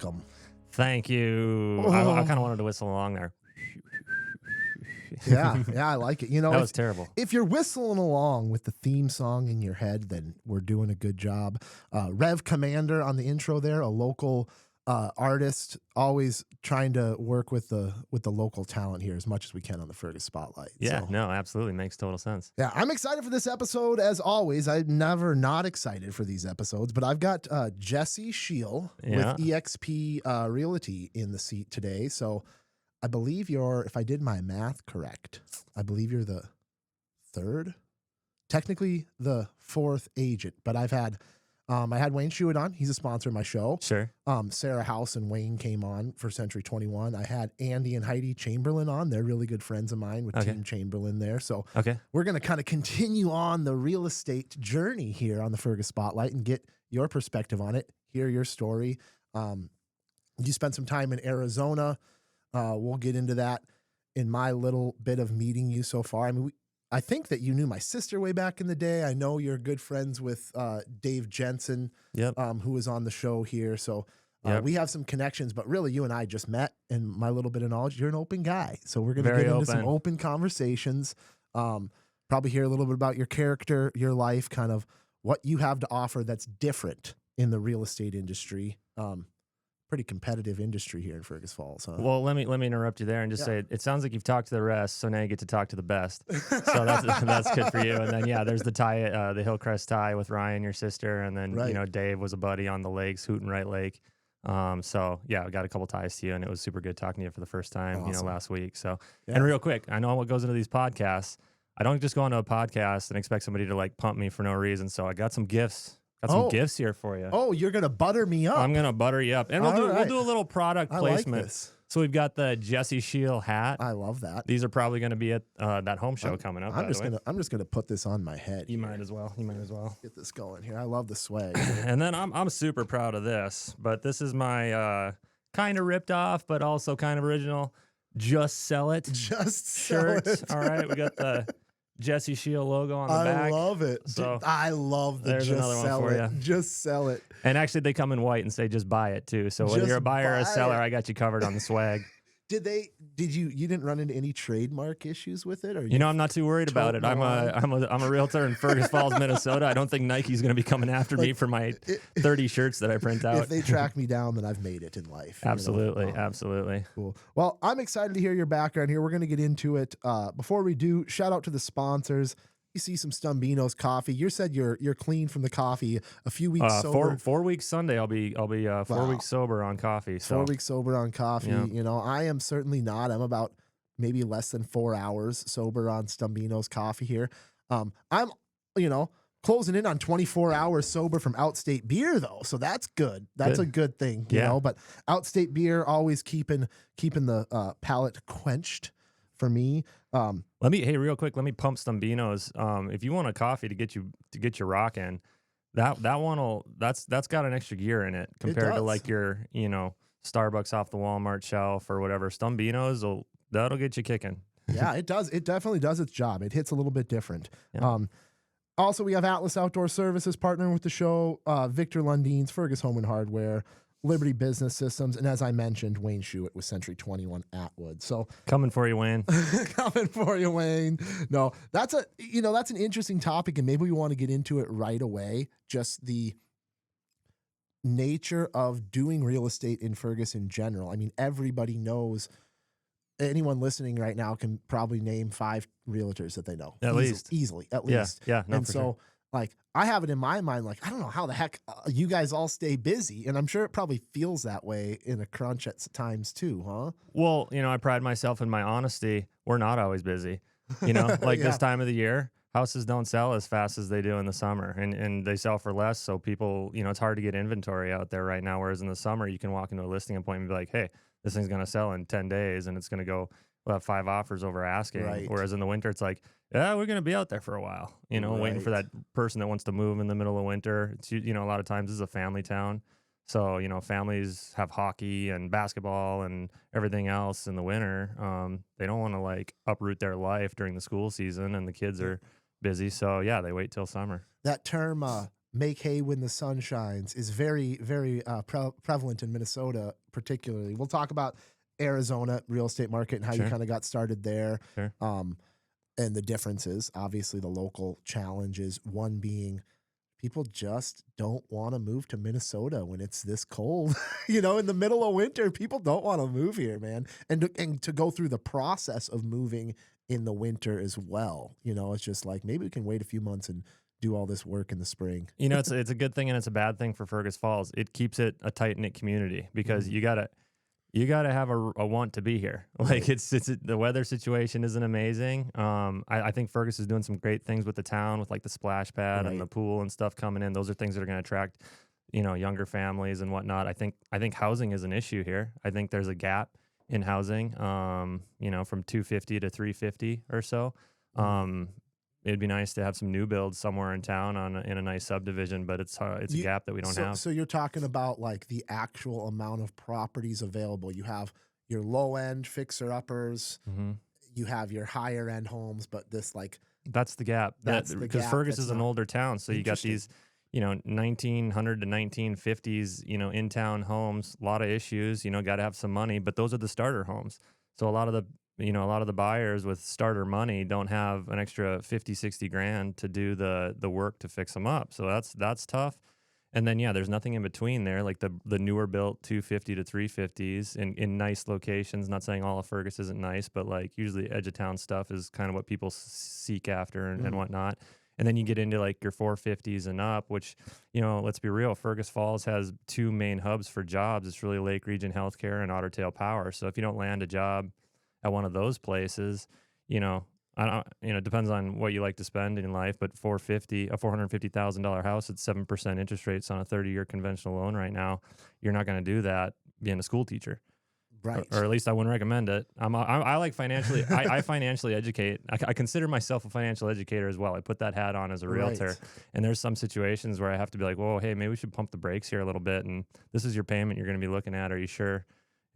welcome. Thank you. I kind of wanted to whistle along there. Yeah, I like it. You know, That was terrible. if you're whistling along with the theme song in your head, then we're doing a good job. Rev Commander on the intro there, a local artist, always trying to work with the local talent here as much as we can on the Fergus Spotlight. Yeah, So, no, absolutely. Makes total sense. yeah, I'm excited for this episode as always. I'm never not excited for these episodes, but I've got Jesse Scheel Yeah. with EXP Realty in the seat today. So I believe if I did my math correct, I believe you're the third, technically the fourth agent, but I had Wayne Schuett on. He's a sponsor of my show. Sure. Sarah House and Wayne came on for Century 21. I had Andy and Heidi Chamberlain on. They're really good friends of mine with Okay. Team Chamberlain there. So Okay. we're going to kind of continue on the real estate journey here on the Fergus Spotlight and get your perspective on it, hear your story. You spent some time in Arizona. We'll get into that in my little bit of meeting you so far. I mean, I think that you knew my sister way back in the day. I know you're good friends with Dave Jensen, Yep. who was on the show here. So Yep. we have some connections, but really you and I just met, and my little bit of knowledge, you're an open guy. So we're going to Very get into some open. open conversations, probably hear a little bit about your character, your life, kind of what you have to offer that's different in the real estate industry. Pretty competitive industry here in Fergus Falls, huh? Well, let me interrupt you there and just Yeah. say it sounds like you've talked to the rest, so now you get to talk to the best. So that's good for you. And then there's the tie, the Hillcrest tie with Ryan, your sister, and then Right. Dave was a buddy on the lakes, Hoot and Wright Lake. So I got a couple ties to you, and it was super good talking to you for the first time, Awesome. last week. So Yeah. and real quick, I know what goes into these podcasts. I don't just go into a podcast and expect somebody to like pump me for no reason. So I got some gifts. Got some Oh. gifts here for you. Oh, you're going to butter me up. I'm gonna butter you up, and we'll All right. do a little product I like placement. this. So we've got the Jesse Scheel hat. I love that. These are probably going to be at that home show coming up. I'm just gonna put this on my head. You here. might as well. You might as well. Get this going here. I love the swag. And then I'm super proud of this, but this is my kind of ripped off, but also kind of original. Just sell it Just sell shirt. it. All right, we got the Jesse Scheel logo on the I back. love it. So, I love the there's just another one sell for it. ya. Just sell it. And actually, they come in white and say just buy it too. So whether Just you're a buyer or a buy seller, it. I got you covered on the swag. Did you didn't run into any trademark issues with it, or I'm not too worried about it. toting I'm a realtor in Fergus Falls, Minnesota. I don't think Nike's going to be coming after me for my 30 shirts that I print out. if they track me down, then I've made it in life. you know? Absolutely, absolutely. Cool. Well, I'm excited to hear your background here. We're going to get into it. Before we do, shout out to the sponsors. You see some Stumbino's coffee. You said you're clean from the coffee. A few weeks sober. 4 weeks Sunday. I'll be 4 Wow. weeks sober on coffee. So 4 weeks sober on coffee. Yeah. You know, I am certainly not. I'm about maybe less than 4 hours sober on Stumbino's coffee here. I'm, closing in on 24 hours sober from Outstate Beer though. So that's good. That's Good. a good thing, you Yeah. know, but Outstate Beer always keeping the palate quenched for me. real quick, let me pump Stumbino's. If you want a coffee to get you rocking, that that's got an extra gear in it compared to does. like your Starbucks off the Walmart shelf or whatever. Stumbino's that'll get you kicking. Yeah, it does. It definitely does its job. It hits a little bit different. Yeah. Also, we have Atlas Outdoor Services partnering with the show, Victor Lundeen's Fergus Home and Hardware, Liberty Business Systems, and as I mentioned, Wayne Schuett with Century 21 Atwood. So Coming for you, Wayne. coming for you, Wayne. No, that's an interesting topic, and maybe we want to get into it right away. Just the nature of doing real estate in Fergus in general. I mean, everybody knows. Anyone listening right now can probably name 5 realtors that they know. At least. Easily, at Yeah, least. yeah. No, And for so, sure. like, I have it in my mind, like, I don't know how the heck you guys all stay busy. And I'm sure it probably feels that way in a crunch at times too, huh? Well, I pride myself in my honesty. We're not always busy. Like Yeah. this time of the year, houses don't sell as fast as they do in the summer, and they sell for less. So people, it's hard to get inventory out there right now. Whereas in the summer, you can walk into a listing appointment and be like, hey, this thing's going to sell in 10 days and it's going to go, we'll have 5 offers over asking. Right. Whereas in the winter, it's like, yeah, we're going to be out there for a while, waiting for Right. that person that wants to move in the middle of winter. It's, a lot of times this is a family town. So, families have hockey and basketball and everything else in the winter. They don't want to like uproot their life during the school season and the kids are busy. So, yeah, they wait till summer. That term make hay when the sun shines is very, very prevalent in Minnesota, particularly. We'll talk about Arizona real estate market and how you Sure. kind of got started there. Sure. And the differences, obviously the local challenges, one being people just don't want to move to Minnesota when it's this cold. You know, in the middle of winter, people don't want to move here, man. And to go through the process of moving in the winter as well. You know, it's just like maybe we can wait a few months and do all this work in the spring. You know, it's a good thing and it's a bad thing for Fergus Falls. It keeps it a tight knit community because you gotta have a want to be here. Like it's the weather situation isn't amazing. I think Fergus is doing some great things with the town with like the splash pad and the pool and stuff coming in. Those are things that are going to attract, you know, younger families and whatnot. I think housing is an issue here. I think there's a gap in housing. You know, from 250 to 350 or so. It'd be nice to have some new builds somewhere in town in a nice subdivision, but it's a gap that we don't have. So you're talking about like the actual amount of properties available. You have your low end fixer uppers, you have your higher end homes, but this like that's the gap. Because Fergus is an older town, so you got these, you know, 1900 to 1950s, you know, in town homes. A lot of issues. You know, got to have some money, but those are the starter homes. So a lot of the buyers with starter money don't have an extra 50, 60 grand to do the work to fix them up. So that's tough. And then, there's nothing in between there, like the newer built 250 to 350s in nice locations. Not saying all of Fergus isn't nice, but like usually edge of town stuff is kind of what people seek after and whatnot. And then you get into like your 450s and up, which, you know, let's be real, Fergus Falls has two main hubs for jobs. It's really Lake Region Healthcare and Otter Tail Power. So if you don't land a job at one of those places, you know, it depends on what you like to spend in life, but a $450,000 house at 7% interest rates on a 30-year conventional loan right now, you're not going to do that being a school teacher. Right. Or at least I wouldn't recommend it. I like financially, I financially educate. I consider myself a financial educator as well. I put that hat on as a realtor. Right. And there's some situations where I have to be like, whoa, hey, maybe we should pump the brakes here a little bit. And this is your payment you're going to be looking at. Are you sure?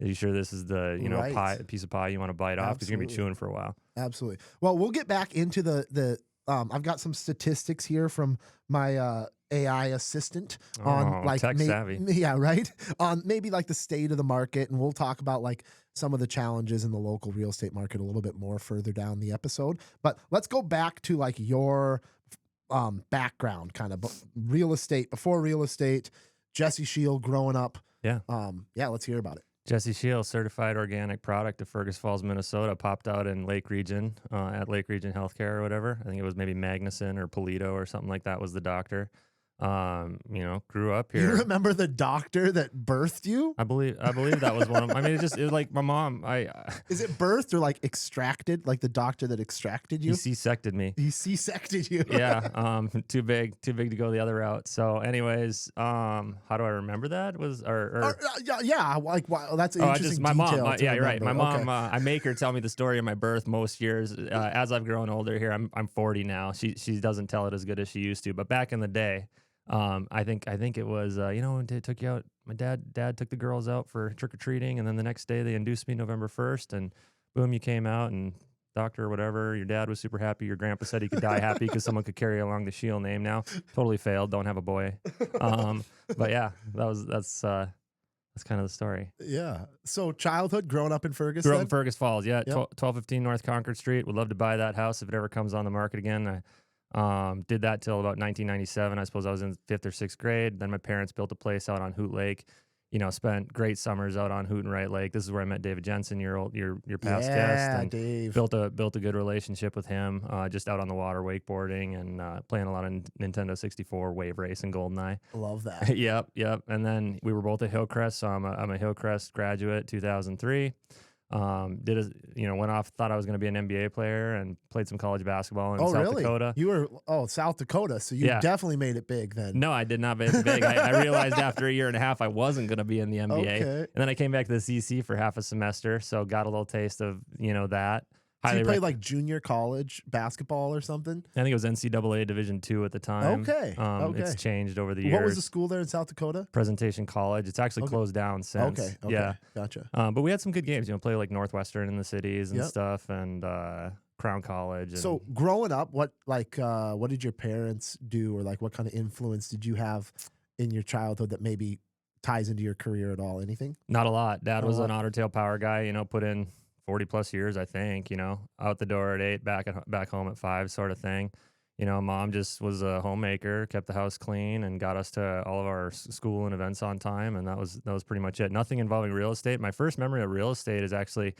Are you sure this is the, you know, piece of pie you want to bite off? Because you're going to be chewing for a while. Absolutely. Well, we'll get back into I've got some statistics here from my AI assistant on like tech savvy. Yeah, right. On maybe like the state of the market, and we'll talk about like some of the challenges in the local real estate market a little bit more further down the episode. But let's go back to like your background, kind of real estate, before real estate, Jesse Shield growing up. Yeah. Let's hear about it. Jesse Shield, certified organic product of Fergus Falls, Minnesota, popped out in Lake Region at Lake Region Healthcare or whatever. I think it was maybe Magnuson or Polito or something like that was the doctor. You know, grew up here. You remember the doctor that birthed you? I believe that was one of them. I mean, it was like my mom. Is it birthed or like extracted? Like the doctor that extracted you? He C-sected me. He C-sected you. Yeah. Too big to go the other route. So, anyways, how do I remember that? Like wow, that's an interesting my detail mom. to Yeah, you're right. My remember. mom. I make her tell me the story of my birth most years. As I've grown older here, I'm 40 now. She doesn't tell it as good as she used to. But back in the day. I think it was, when they took you out, my dad took the girls out for trick-or-treating, and then the next day they induced me November 1st, and boom, you came out, and doctor or whatever, your dad was super happy, your grandpa said he could die happy because someone could carry along the Shield name now. Totally failed, don't have a boy. But yeah, that's kind of the story. Yeah. So childhood, growing up in Fergus? Grew up in Fergus Falls, yeah. Yep. 1215 North Concord Street. Would love to buy that house if it ever comes on the market again. Did that till about 1997. I suppose I was in 5th or 6th grade. Then my parents built a place out on Hoot Lake. You know, spent great summers out on Hoot and Wright Lake. This is where I met David Jensen, your past guest. And Dave. Built a good relationship with him. Just out on the water wakeboarding and playing a lot of Nintendo 64, Wave Race, and GoldenEye. Love that. Yep. And then we were both at Hillcrest, so I'm a Hillcrest graduate, 2003. Went off, thought I was going to be an NBA player, and played some college basketball in South Dakota. You were, South Dakota, so you definitely made it big then. No, I did not make it big. I realized after a year and a half I wasn't going to be in the NBA. Okay. And then I came back to the CC for half a semester, so got a little taste of, that. So you played like junior college basketball or something? I think it was NCAA Division II at the time. Okay. It's changed over the years. What was the school there in South Dakota? Presentation College. It's actually closed down since. Okay. Yeah. Gotcha. But we had some good games. Play like Northwestern in the cities and stuff. And Crown College. And So growing up, what did your parents do, or like what kind of influence did you have in your childhood that maybe ties into your career at all? Anything? not a lot. Dad Not a was lot. an Otter Tail power guy, put in 40 plus years, I think, out the door at 8, back home at 5 sort of thing. Mom just was a homemaker, kept the house clean, and got us to all of our school and events on time, and that was pretty much it. Nothing involving real estate. My first memory of real estate is actually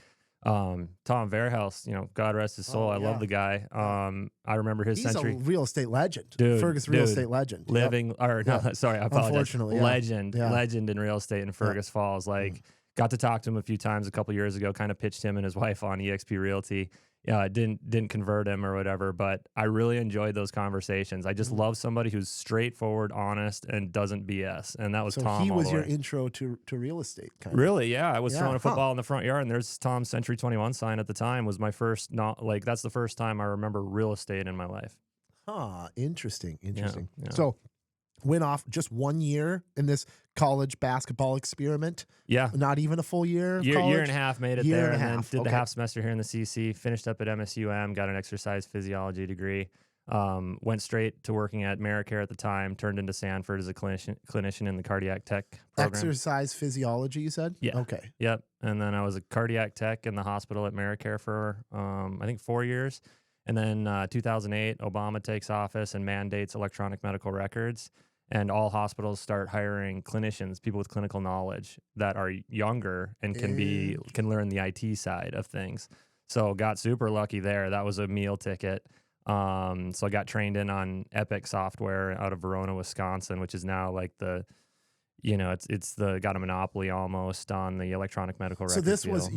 Tom Verhouse, God rest his soul. Oh, I love yeah. the guy. Yeah. I remember his He's century a real estate legend. dude, Fergus real dude, estate legend. Yep. living or no, Yep. sorry, I apologize. Unfortunately, yeah. Legend, Yeah. legend in real estate in Fergus Falls. Like, got to talk to him a few times a couple years ago. Kind of pitched him and his wife on EXP Realty. Yeah, didn't convert him or whatever, but I really enjoyed those conversations. I just love somebody who's straightforward, honest, and doesn't BS. And that was So Tom. he all was the your way. intro to real estate, kind of. Really, yeah. I was Yeah, throwing a huh. football in the front yard, and there's Tom's Century 21 sign at the time. Was my first, that's the first time I remember real estate in my life. Huh. Interesting. Yeah. So went off just 1 year in this college basketball experiment. Yeah. Not even a full year. Of Year college? and a half made it Year there, and a and half, then did the okay. half semester here in the CC. Finished up at MSUM, got an exercise physiology degree. Went straight to working at Americare at the time. Turned into Sanford as a clinician in the cardiac tech program. Exercise physiology, you said? Yeah. Okay. Yep. And then I was a cardiac tech in the hospital at Americare for I think 4 years. And then 2008, Obama takes office and mandates electronic medical records. And all hospitals start hiring clinicians, people with clinical knowledge that are younger and can learn the IT side of things. So got super lucky there. That was a meal ticket. So I got trained in on Epic software out of Verona, Wisconsin, which is now like it's got a monopoly almost on the electronic medical record. So this field. was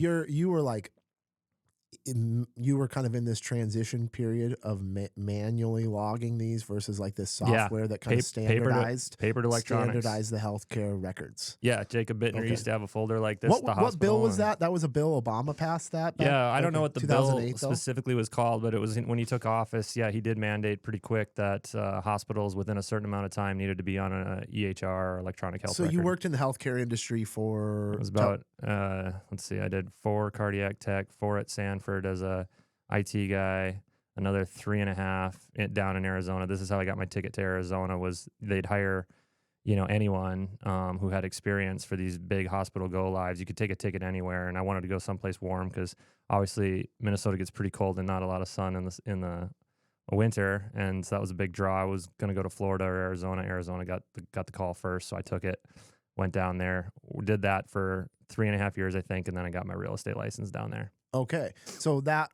you were kind of in this transition period of manually logging these versus like this software that kind of standardized paper to electronics. Standardized the healthcare records. Yeah, Jacob Bittner Okay. used to have a folder like this. What bill was that? That was a bill Obama passed that? Back, Yeah, I don't like know in what the bill 2008 though? specifically was called, but it was when he took office. Yeah, he did mandate pretty quick that hospitals within a certain amount of time needed to be on an EHR or electronic health So record. you worked in the healthcare industry for It was about let's see, I did 4 cardiac tech, 4 at Sanford as a IT guy, another 3.5 down in Arizona. This is how I got my ticket to Arizona. Was they'd hire anyone who had experience for these big hospital go lives. You could take a ticket anywhere, and I wanted to go someplace warm because obviously Minnesota gets pretty cold and not a lot of sun in the winter, and so that was a big draw. I was going to go to Florida or Arizona. Arizona got the call first, so I took it. Went down there, did that for 3.5 years, I think, and then I got my real estate license down there. Okay. So that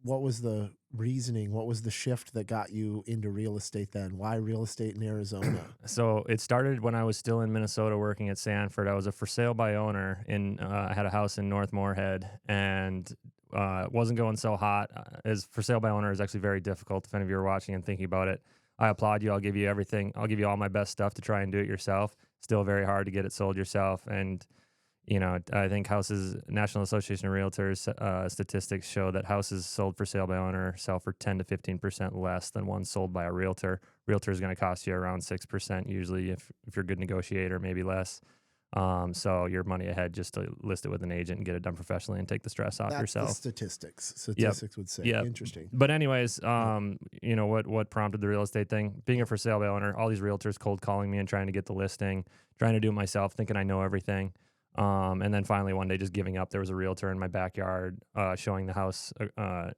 what was the reasoning? What was the shift that got you into real estate then? Why real estate in Arizona? So it started when I was still in Minnesota working at Sanford. I was a for sale by owner I had a house in North Moorhead, and wasn't going so hot. As for sale by owner is actually very difficult. If any of you are watching and thinking about it, I applaud you. I'll give you everything. I'll give you all my best stuff to try and do it yourself. Still very hard to get it sold yourself. And I think National Association of Realtors statistics show that houses sold for sale by owner sell for 10 to 15% less than one sold by a realtor. Realtor is going to cost you around 6% usually if you're a good negotiator, maybe less. So you're money ahead just to list it with an agent and get it done professionally and take the stress off That's yourself. the statistics. Statistics would say. Yep. Interesting. But anyways, what prompted the real estate thing? Being a for sale by owner, all these realtors cold calling me and trying to get the listing, trying to do it myself, thinking I know everything. And then finally one day just giving up. There was a realtor in my backyard showing the house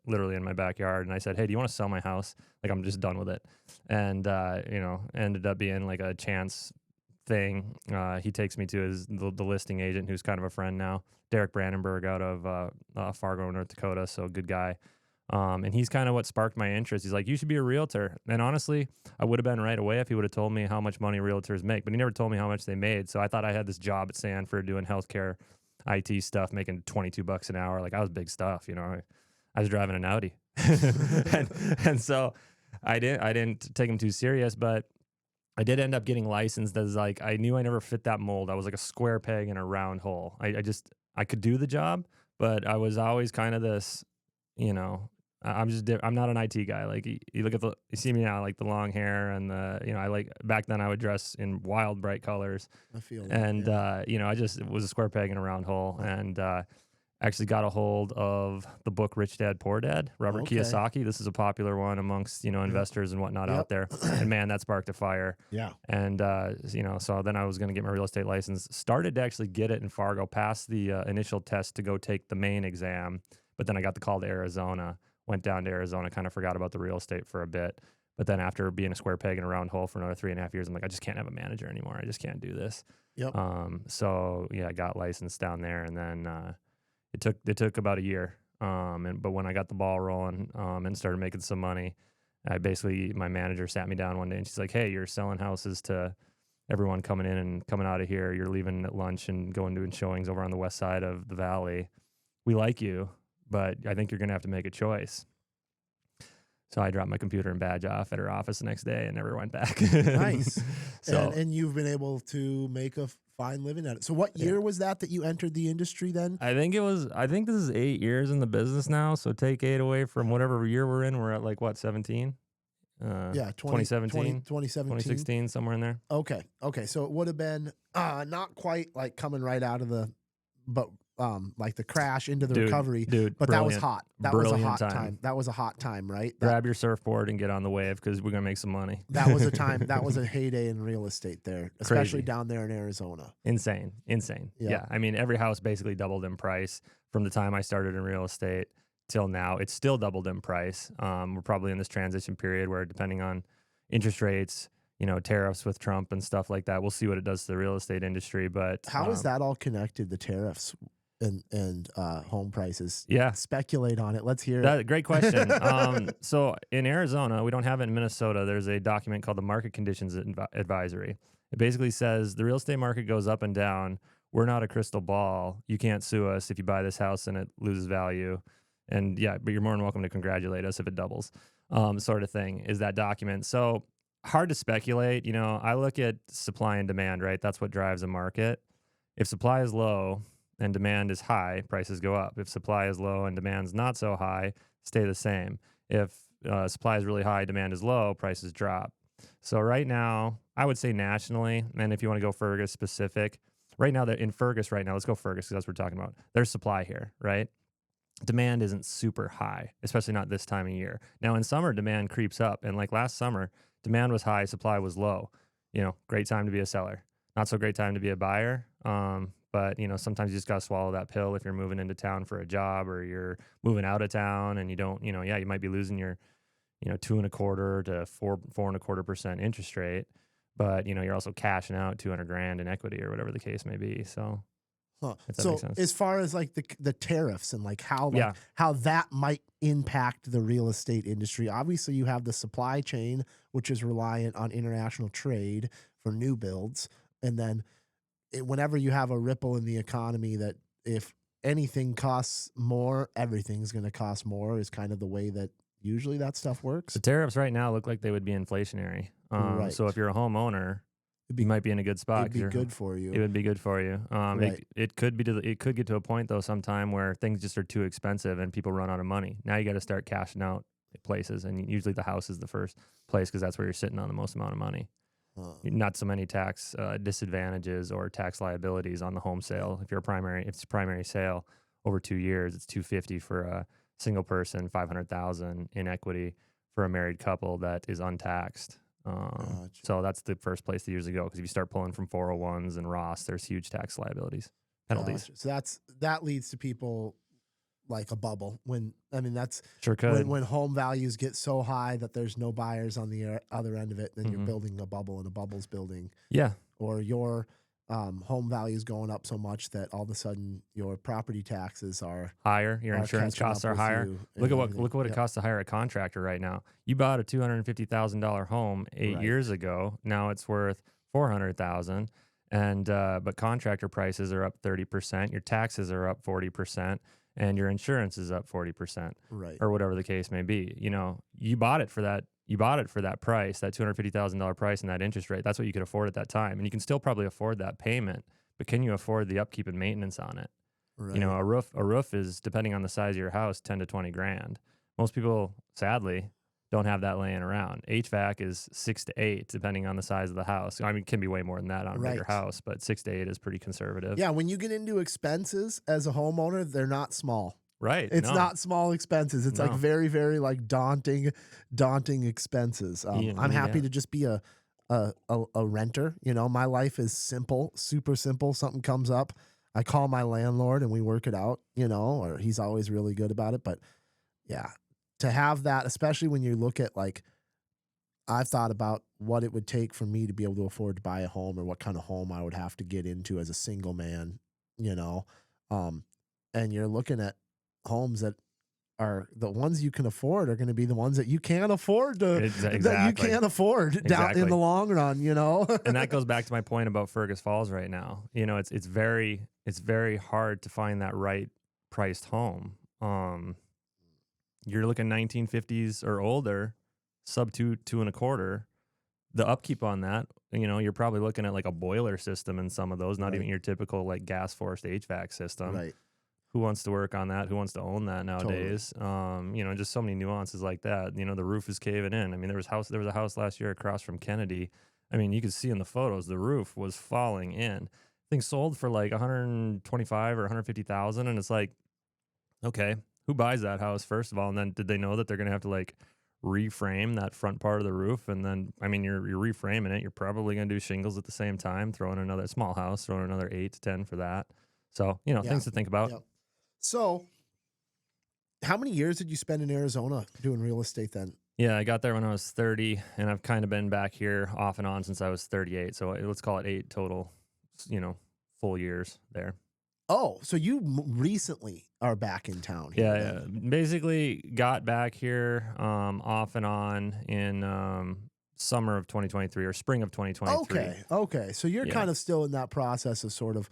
literally in my backyard. And I said, hey, do you want to sell my house? Like, I'm just done with it. And, ended up being like a chance thing. He takes me to the listing agent, who's kind of a friend now, Derek Brandenburg out of Fargo, North Dakota. So good guy. And he's kind of what sparked my interest. He's like, you should be a realtor. And honestly, I would have been right away if he would have told me how much money realtors make, but he never told me how much they made. So I thought I had this job at Sanford doing healthcare IT stuff, making $22 an hour. Like, I was big stuff, I was driving an Audi. and so I didn't take him too serious, but I did end up getting licensed as I knew I never fit that mold. I was like a square peg in a round hole. I could do the job, but I was always kind of this, I'm not an IT guy. Like, you look at you see me now, like the long hair and back then I would dress in wild bright colors. I feel that, And, yeah. I just was a square peg in a round hole. And Actually got a hold of the book Rich Dad Poor Dad, Robert Okay. Kiyosaki. This is a popular one amongst, investors and whatnot Yep. out there. And man, that sparked a fire. Yeah. And, so then I was going to get my real estate license, started to actually get it in Fargo, passed the initial test to go take the main exam. But then I got the call to Arizona, went down to Arizona, kind of forgot about the real estate for a bit. But then after being a square peg in a round hole for another 3.5 years, I'm like, I just can't have a manager anymore. I just can't do this. Yep. So yeah, I got licensed down there, and then it took about a year. But when I got the ball rolling and started making some money, my manager sat me down one day and she's like, "Hey, you're selling houses to everyone coming in and coming out of here. You're leaving at lunch and going doing showings over on the west side of the valley. We like you, but I think you're gonna have to make a choice." So I dropped my computer and badge off at her office the next day and never went back. Nice. So And you've been able to make a fine living at it. So what year was that you entered the industry then? I think this is 8 years in the business now. So take 8 away from whatever year we're in. We're at like what, 17? Yeah, 2017, 2017. 2016, somewhere in there. Okay. So it would have been not quite like coming right out of like the crash into the recovery. Dude, but that was hot. That was a brilliant hot time. That was a hot time, right? Grab your surfboard and get on the wave because we're gonna make some money. That was a time. That was a heyday in real estate there, especially Crazy. down there in Arizona. Insane. Yeah. I mean, every house basically doubled in price from the time I started in real estate till now. It's still doubled in price. We're probably in this transition period where, depending on interest rates, tariffs with Trump and stuff like that, we'll see what it does to the real estate industry. But How is that all connected? The tariffs and home prices. Yeah. Speculate on it. Let's hear it. Great question. So in Arizona, we don't have it in Minnesota. There's a document called the Market Conditions Advisory. It basically says the real estate market goes up and down. We're not a crystal ball. You can't sue us if you buy this house and it loses value. And yeah, but you're more than welcome to congratulate us if it doubles, sort of thing is that document. So hard to speculate. I look at supply and demand, right? That's what drives a market. If supply is low and demand is high, prices go up. If supply is low and demand's not so high, stay the same. If supply is really high, demand is low, prices drop. So right now, I would say nationally, and if you want to go Fergus specific, right now, in Fergus right now, let's go Fergus because that's what we're talking about. There's supply here, right? Demand isn't super high, especially not this time of year. Now in summer, demand creeps up. And like last summer, demand was high, supply was low. Great time to be a seller. Not so great time to be a buyer. But sometimes you just got to swallow that pill if you're moving into town for a job or you're moving out of town and you don't, you might be losing your, 2.25% to 4.25% interest rate. But, you're also cashing out $200,000 in equity or whatever the case may be. So. If that So makes sense. as far as like the tariffs and like how Yeah. how that might impact the real estate industry, obviously you have the supply chain, which is reliant on international trade for new builds, and then whenever you have a ripple in the economy, that if anything costs more, everything's going to cost more, is kind of the way that usually that stuff works. The tariffs right now look like they would be inflationary. Right. So if you're a homeowner, you might be in a good spot. It'd be good for you. It would be good for you. Right. It could get to a point though sometime where things just are too expensive and people run out of money. Now you got to start cashing out places, and usually the house is the first place because that's where you're sitting on the most amount of money. Not so many tax disadvantages or tax liabilities on the home sale. If it's a primary sale over 2 years, it's $250 for a single person, $500,000 in equity for a married couple that is untaxed. Gotcha. So that's the first place to usually go, because if you start pulling from 401s and Ross, there's huge tax liabilities, penalties. Gotcha. So that leads to people like a bubble. That's Sure could. when home values get so high that there's no buyers on the other end of it, then you're building a bubble, and a bubble's building. Yeah. Or your home values going up so much that all of a sudden your property taxes are higher. Your insurance catching costs up are with higher. you Look and at everything. what it Yep. costs to hire a contractor right now. You bought a $250,000 home 8 Right. years ago. Now it's worth $400,000, and but contractor prices are up 30%. Your taxes are up 40%, and your insurance is up 40%, Right. or whatever the case may be. You bought it for that. You bought it for that price, that $250,000 price, and that interest rate. That's what you could afford at that time, and you can still probably afford that payment. But can you afford the upkeep and maintenance on it? Right. A roof is, depending on the size of your house, 10 to 20 grand. Most people, sadly, don't have that laying around. HVAC is 6 to 8, depending on the size of the house. I mean, it can be way more than that on a bigger Right. house, but 6 to 8 is pretty conservative. Yeah, when you get into expenses as a homeowner, they're not small. Right. It's No. not small expenses. It's like No. very, very like daunting expenses. I'm happy Yeah. to just be a renter. You know, my life is simple, super simple. Something comes up, I call my landlord and we work it out. You know, or he's always really good about it. But yeah, to have that, especially when you look at like, I've thought about what it would take for me to be able to afford to buy a home, or what kind of home I would have to get into as a single man. You know, and you're looking at homes that are the ones you can afford are going to be the ones that you can't afford that you Exactly. can't afford down in Exactly. the long run, you know? And that goes back to my point about Fergus Falls right now. You know, it's very hard to find that right priced home. You're looking 1950s or older, sub 2.25. The upkeep on that, you know, you're probably looking at like a boiler system in some of those, not Right. even your typical like gas forced HVAC system. Right. Who wants to work on that? Who wants to own that nowadays? You know, just so many nuances like that. You know, the roof is caving in. I mean, there was a house last year across from Kennedy. I mean, you could see in the photos the roof was falling in. Things sold for like 125 or 150,000, and it's like, okay, who buys that house first of all? And then did they know that they're gonna have to like reframe that front part of the roof? And then, I mean, you're reframing it. You're probably gonna do shingles at the same time, throwing another small house, throwing another 8 to 10 for that. So, you know, Yeah. things to think about. Yep. So, how many years did you spend in Arizona doing real estate then? Yeah, I got there when I was 30, and I've kind of been back here off and on since I was 38. So let's call it 8 total, you know, full years there. Oh, so you recently are back in town here. Yeah, then. yeah. Basically got back here off and on in summer of 2023 or spring of 2023. Okay. So you're Yeah. kind of still in that process of sort of,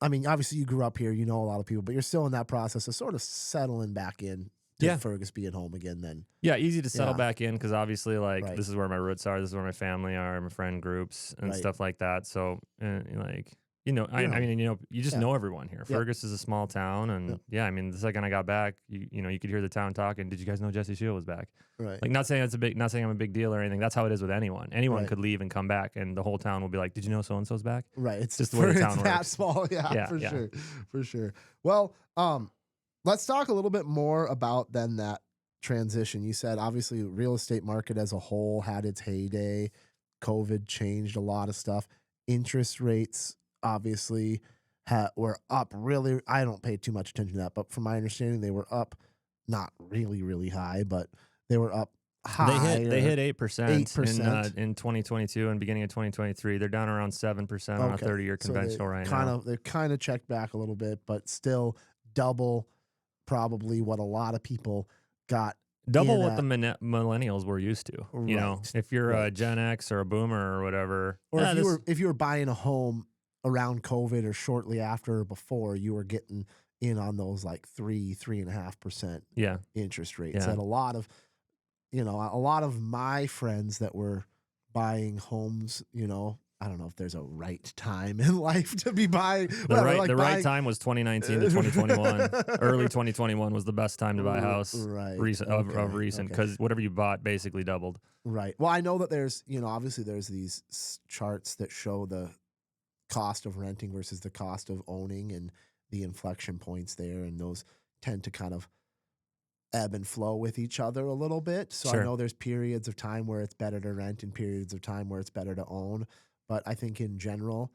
I mean, obviously you grew up here, you know a lot of people, but you're still in that process of sort of settling back in to Yeah. Fergus being home again then. Yeah, easy to settle Yeah. back in because obviously, like, Right. this is where my roots are. This is where my family are, my friend groups and Right. stuff like that. So, like, you know, I Yeah. mean, you know, you just Yeah. know everyone here. Yep. Fergus is a small town, and Yep. yeah, I mean, the second I got back, you know, you could hear the town talking. Did you guys know Jesse Shield was back? Right. Like, not saying I'm a big deal or anything. That's how it is with anyone. Anyone Right. could leave and come back, and the whole town will be like, "Did you know so and so's back?" Right. It's just the way the it's town that works. small. Yeah, Yeah, for yeah. sure. For sure. Well, let's talk a little bit more about then that transition. You said obviously the real estate market as a whole had its heyday. COVID changed a lot of stuff. Interest rates obviously were up really. I don't pay too much attention to that, but from my understanding, they were up not really, really high, but they were up high. They hit 8% 8%. in 2022 and beginning of 2023. They're down around 7% on a Okay. 30-year So conventional right kind now. of they kind of checked back a little bit, but still double probably what a lot of people got. Double in what at- the millennials were used to. You know, Right, if you're a right. Gen X or a boomer or whatever, Or yeah, if you were buying a home around COVID or shortly after or before, you were getting in on those like 3.5% yeah, interest rates. Yeah. And a lot of my friends that were buying homes, you know, I don't know if there's a right time in life to be buying. the right time was 2019 to 2021. Early 2021 was the best time to buy a house. Right. Recent Okay, of recent, okay. because whatever you bought basically doubled. Right. Well, I know that there's, you know, obviously there's these charts that show the cost of renting versus the cost of owning and the inflection points there. And those tend to kind of ebb and flow with each other a little bit. So I Sure. know there's periods of time where it's better to rent and periods of time where it's better to own. But I think in general,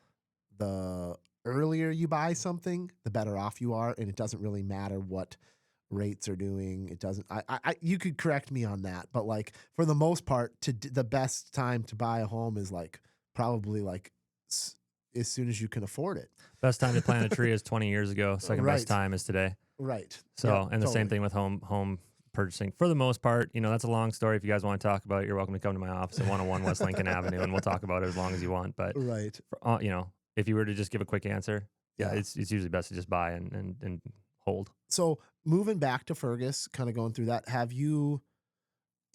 the earlier you buy something, the better off you are. And it doesn't really matter what rates are doing. It doesn't, you could correct me on that, but like for the most part, the best time to buy a home is like probably like as soon as you can afford it. Best time to plant a tree is 20 years ago. Second Right. best time is today. Right. So, Yeah, and the same totally. thing with home purchasing. For the most part, you know, that's a long story. If you guys want to talk about it, you're welcome to come to my office at 101 West Lincoln Avenue, and we'll talk about it as long as you want. But, Right. you know, if you were to just give a quick answer, yeah, Yeah. it's usually best to just buy and hold. So moving back to Fergus, kind of going through that, have you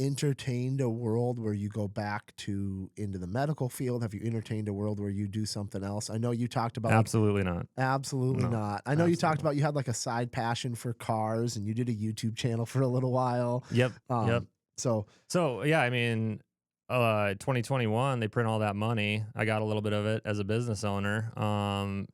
entertained a world where you go back into the medical field? Have you entertained a world where you do something else? I know you talked about Absolutely not. absolutely No, not. I know you talked absolutely about you had like a side passion for cars and you did a YouTube channel for a little while. Yep. Um, Yep. So yeah, I mean, 2021 they print all that money. I got a little bit of it as a business owner.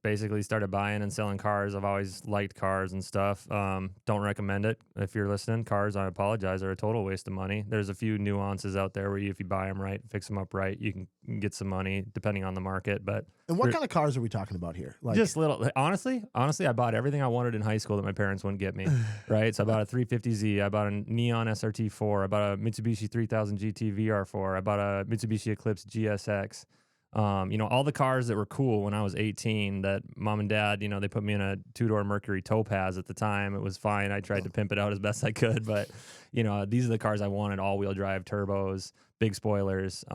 Basically started buying and selling cars. I've always liked cars and stuff. Don't recommend it if you're listening. Cars, I apologize, are a total waste of money. There's a few nuances out there where if you buy them right, fix them up right, you can get some money depending on the market. But And what kind of cars are we talking about here? Like, just little. Honestly, I bought everything I wanted in high school that my parents wouldn't get me. Right, so I bought a 350Z. I bought a Neon SRT4. I bought a Mitsubishi 3000 GT VR4. I bought a Mitsubishi Eclipse GSX. All the cars that were cool when I was 18 that mom and dad, they put me in a two-door Mercury Topaz at the time. It was fine. I tried to pimp it out as best I could, but these are the cars I wanted: all-wheel drive, turbos, big spoilers.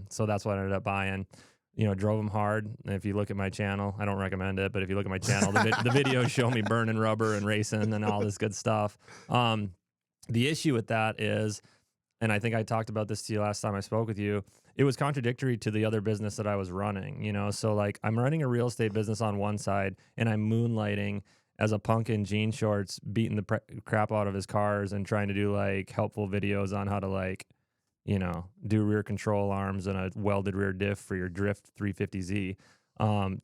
So that's what I ended up buying. Drove them hard. If you look at my channel, I don't recommend it, but if you look at my channel, the videos show me burning rubber and racing and all this good stuff. The issue with that is, and I think I talked about this to you last time I spoke with you, it was contradictory to the other business that I was running, So like I'm running a real estate business on one side and I'm moonlighting as a punk in jean shorts, beating the crap out of his cars and trying to do like helpful videos on how to do rear control arms and a welded rear diff for your Drift 350Z.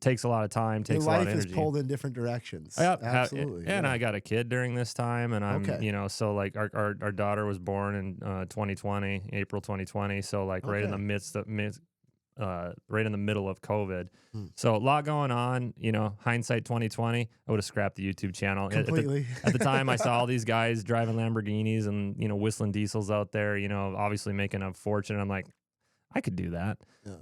Takes a lot of time, takes a lot of energy. Your life is pulled in different directions. Yep, Absolutely. and I got a kid during this time, and I'm, so like our daughter was born in 2020, April 2020, so like right in the right in the middle of COVID. So a lot going on. Hindsight 2020, I would have scrapped the YouTube channel. Completely. At the time, I saw all these guys driving Lamborghinis and whistling diesels out there. Obviously making a fortune. I'm like, I could do that.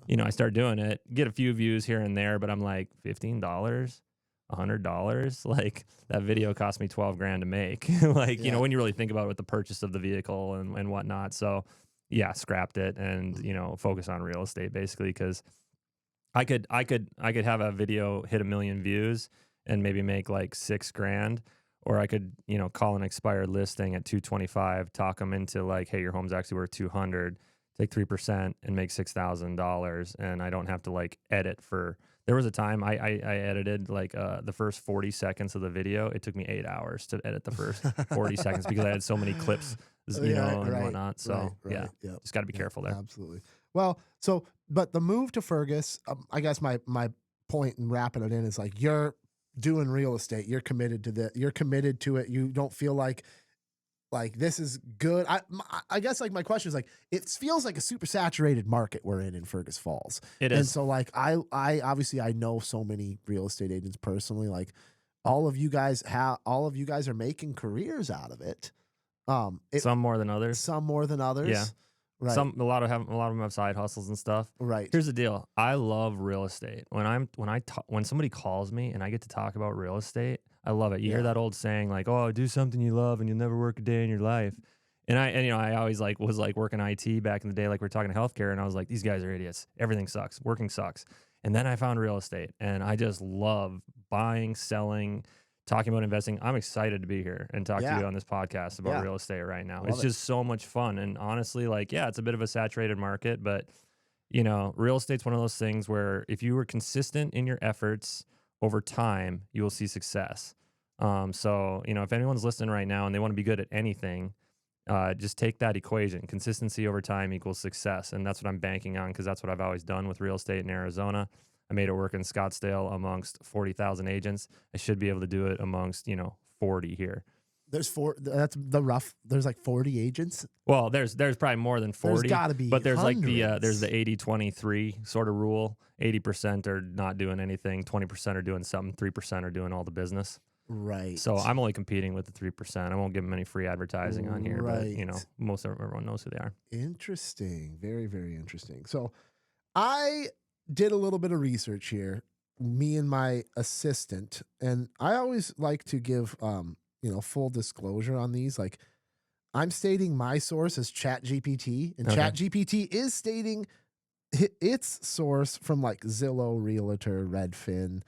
Yeah. I start doing it, get a few views here and there, but I'm like, $15, $100. Like that video cost me 12 grand to make. When you really think about it with the purchase of the vehicle and whatnot. So yeah, scrapped it and, focus on real estate basically. Cause I could have a video hit 1 million views and maybe make like 6 grand. Or I could, call an expired listing at 225, talk them into like, hey, your home's actually worth 200. Take 3% and make $6,000, and I don't have to like edit for. There was a time I edited like the first 40 seconds of the video. It took me 8 hours to edit the first 40 seconds because I had so many clips, and whatnot. So just got to be careful there. Absolutely. Well, but the move to Fergus, I guess my point in wrapping it in is like you're doing real estate. You're committed to You're committed to it. You don't feel like this is good. I guess like my question is like, it feels like a super saturated market we're in Fergus Falls. It is. And so like, I obviously I know so many real estate agents personally, like all of you guys are making careers out of it. Some more than others. Some more than others. Yeah. Right. A lot of them have side hustles and stuff. Right. Here's the deal. I love real estate. When somebody calls me and I get to talk about real estate, I love it. You hear that old saying like, "Oh, do something you love and you'll never work a day in your life." And I always was working IT back in the day, like we're talking healthcare, and I was like, these guys are idiots. Everything sucks. Working sucks. And then I found real estate, and I just love buying, selling, talking about investing. I'm excited to be here and talk to you on this podcast about real estate right now. It's just so much fun. And honestly, it's a bit of a saturated market, but real estate's one of those things where if you were consistent in your efforts over time, you will see success. So, if anyone's listening right now and they want to be good at anything, just take that equation. Consistency over time equals success. And that's what I'm banking on because that's what I've always done with real estate in Arizona. I made it work in Scottsdale amongst 40,000 agents. I should be able to do it amongst, 40 here. There's there's like 40 agents. Well, there's probably more than 40. There's got to be but there's hundreds. There's the 80-23 sort of rule. 80% are not doing anything, 20% are doing something, 3% are doing all the business. Right. So I'm only competing with the 3%. I won't give them any free advertising on here, but everyone knows who they are. Interesting. Very, very interesting. So I did a little bit of research here, me and my assistant, and I always like to give full disclosure on these. Like I'm stating my source as ChatGPT, and ChatGPT is stating its source from like Zillow, Realtor, Redfin.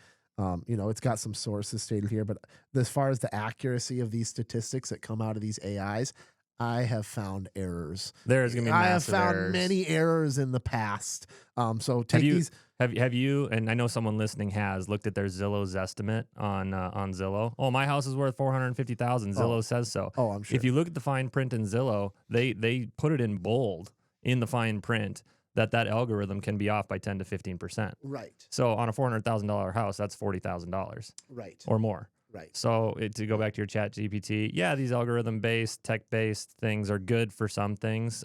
It's got some sources stated here, but as far as the accuracy of these statistics that come out of these AIs, I have found errors. There's gonna be I have massive found errors. many errors in the past. So take Have you these. have you? And I know someone listening has looked at their Zillow's estimate on Zillow. Oh, my house is worth 450,000. Zillow Oh, says so. oh, I'm sure. If you look at the fine print in Zillow, they put it in bold in the fine print that algorithm can be off by 10 to 15%. Right. So on a $400,000 house, that's $40,000 Right. or more. Right. So to go back to your Chat GPT, yeah, these algorithm-based, tech-based things are good for some things.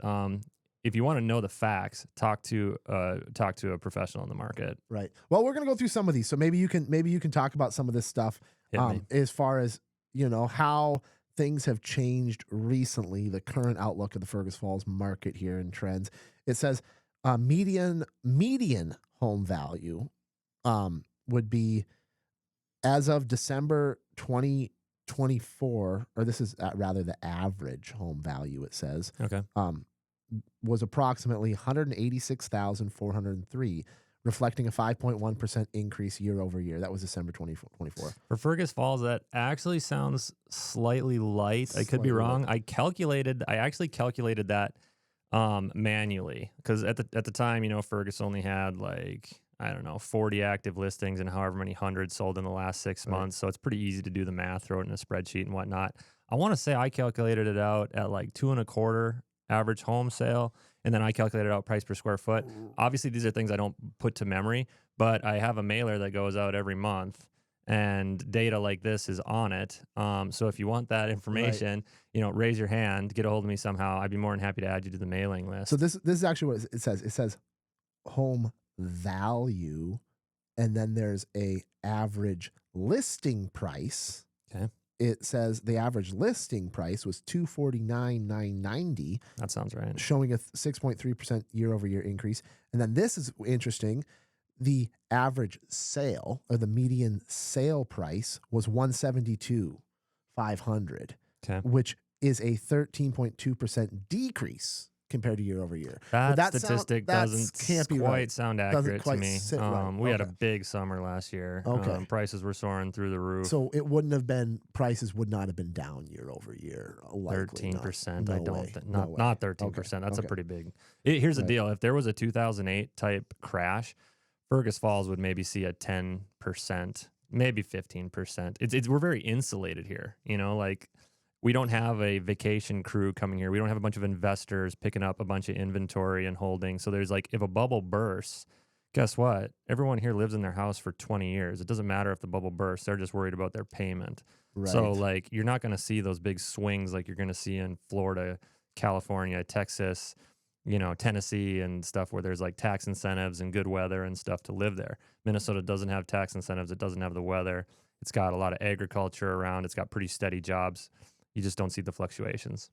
If you want to know the facts, talk to a professional in the market. Right. Well, we're gonna go through some of these, so maybe you can talk about some of this stuff Hit me. as far as how things have changed recently. The current outlook of the Fergus Falls market here and trends. It says median home value would be, as of December 2024, or this is rather the average home value. It says Okay. was approximately 186,403, reflecting a 5.1% increase year over year. That was December 2024. For Fergus Falls, that actually sounds slightly light. I could be Slightly wrong. I actually calculated that manually, because at the time, Fergus only had like, I don't know, 40 active listings and however many hundreds sold in the last 6 months. So it's pretty easy to do the math, throw it in a spreadsheet and whatnot. I want to say I calculated it out at like 2.25 average home sale, and then I calculated out price per square foot. Obviously, these are things I don't put to memory, but I have a mailer that goes out every month, and data like this is on it. So if you want that information, raise your hand, get a hold of me somehow. I'd be more than happy to add you to the mailing list. So this is actually what it says. It says home value, and then there's a average listing price. Okay. It says the average listing price was $249,990. That sounds right. Showing a 6.3% year over year increase. And then this is interesting. The average sale, or the median sale price, was $172,500, Okay. which is a 13.2% decrease compared to year over year. That statistic doesn't can't be quite right. sound Doesn't accurate to quite me. sit right. We had a Okay. big summer last year. Okay. Prices were soaring through the roof. So it wouldn't have been, prices would not have been down year over year. 13%. No I don't way. think No way. not 13%. That's a Okay. pretty big. Here's the Right. deal. If there was a 2008 type crash, Fergus Falls would maybe see a 10%, maybe 15%. We're very insulated here. Like, we don't have a vacation crew coming here. We don't have a bunch of investors picking up a bunch of inventory and holding. So there's like, if a bubble bursts, guess what? Everyone here lives in their house for 20 years. It doesn't matter if the bubble bursts. They're just worried about their payment. Right. So like, you're not going to see those big swings like you're going to see in Florida, California, Texas, Tennessee and stuff, where there's like tax incentives and good weather and stuff to live there. Minnesota doesn't have tax incentives. It doesn't have the weather. It's got a lot of agriculture around. It's got pretty steady jobs. You just don't see the fluctuations.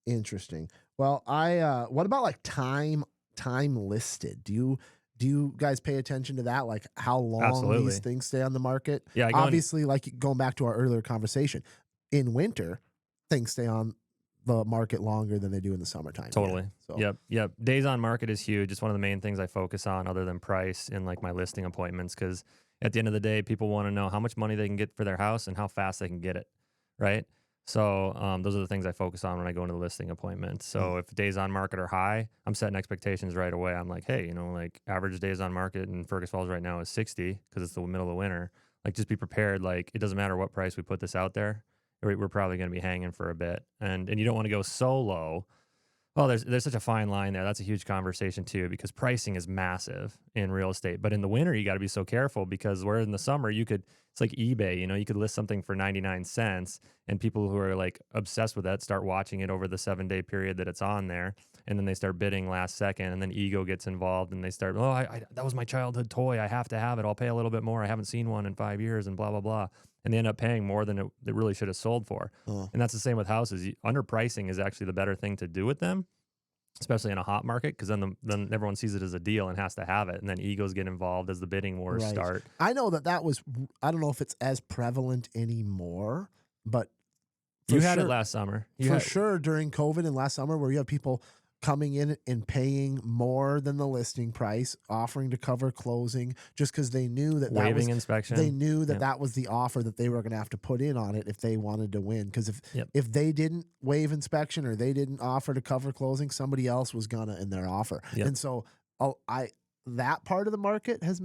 Interesting. Well, what about like time listed? Do you guys pay attention to that? Like how long Absolutely. these things stay on the market? Yeah, Obviously, like going back to our earlier conversation, in winter, things stay on the market longer than they do in the summertime. Totally. Yeah, so. Yep. Days on market is huge. It's one of the main things I focus on, other than price, in like my listing appointments, because at the end of the day, people want to know how much money they can get for their house and how fast they can get it. Right. So those are the things I focus on when I go into the listing appointment. So if days on market are high, I'm setting expectations right away. I'm like, hey, like average days on market in Fergus Falls right now is 60 because it's the middle of winter. Like, just be prepared. Like, it doesn't matter what price we put this out there. We're probably going to be hanging for a bit. And you don't want to go so low. Well, there's such a fine line there. That's a huge conversation too, because pricing is massive in real estate. But in the winter, you got to be so careful, because where in the summer it's like eBay, you could list something for 99 cents, and people who are like obsessed with that start watching it over the 7-day period that it's on there. And then they start bidding last second, and then ego gets involved, and they start, that was my childhood toy. I have to have it. I'll pay a little bit more. I haven't seen one in 5 years, and blah, blah, blah. And they end up paying more than it really should have sold for. And that's the same with houses. Underpricing is actually the better thing to do with them, especially in a hot market, because then everyone sees it as a deal and has to have it, and then egos get involved as the bidding wars start. I know that was, I don't know if it's as prevalent anymore, but you had it last summer. Sure, during COVID and last summer, where you have people coming in and paying more than the listing price, offering to cover closing, just because they knew that that was Waiving inspection. they knew that Yep. that was the offer that they were going to have to put in on it if they wanted to win. Because Yep. if they didn't waive inspection or they didn't offer to cover closing, somebody else was gonna in their offer. Yep. And so that part of the market has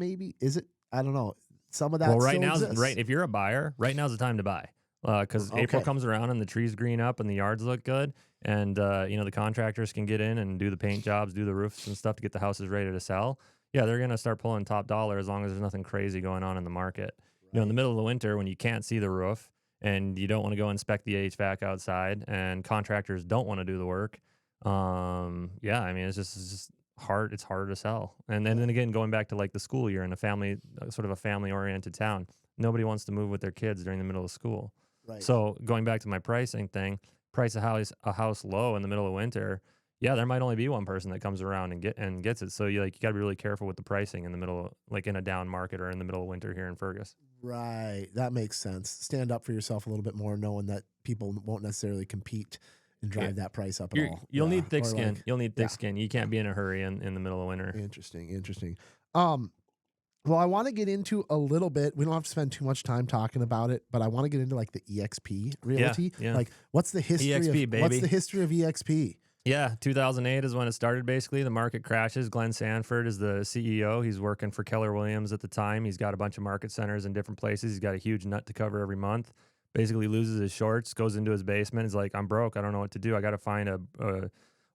I don't know, some of that. Well, right still now, exists. right, if you're a buyer, right now's the time to buy. Because April Okay. comes around and the trees green up and the yards look good, and the contractors can get in and do the paint jobs, do the roofs and stuff to get the houses ready to sell. Yeah, they're gonna start pulling top dollar as long as there's nothing crazy going on in the market. In the middle of the winter when you can't see the roof and you don't want to go inspect the HVAC outside, and contractors don't want to do the work. Yeah, I mean it's just hard. It's harder to sell. And then again, going back to like the school year in a family, sort of a family oriented town, nobody wants to move with their kids during the middle of school. Right. So going back to my pricing thing, price a house low in the middle of winter. Yeah, there might only be one person that comes around and gets it. So you got to be really careful with the pricing in the middle, like in a down market or in the middle of winter here in Fergus. Right. That makes sense. Stand up for yourself a little bit more, knowing that people won't necessarily compete and drive that price up at all. You'll Yeah. need thick Or skin. like- You'll need thick yeah. skin. You can't be in a hurry in the middle of winter. Interesting. Well, I want to get into a little bit. We don't have to spend too much time talking about it, but I want to get into like the EXP Realty. Yeah. Like, what's the history EXP, of baby. what's the history of EXP? Yeah, 2008 is when it started, basically. The market crashes. Glenn Sanford is the CEO. He's working for Keller Williams at the time. He's got a bunch of market centers in different places. He's got a huge nut to cover every month. Basically loses his shorts, goes into his basement. He's like, I'm broke. I don't know what to do. I got to find a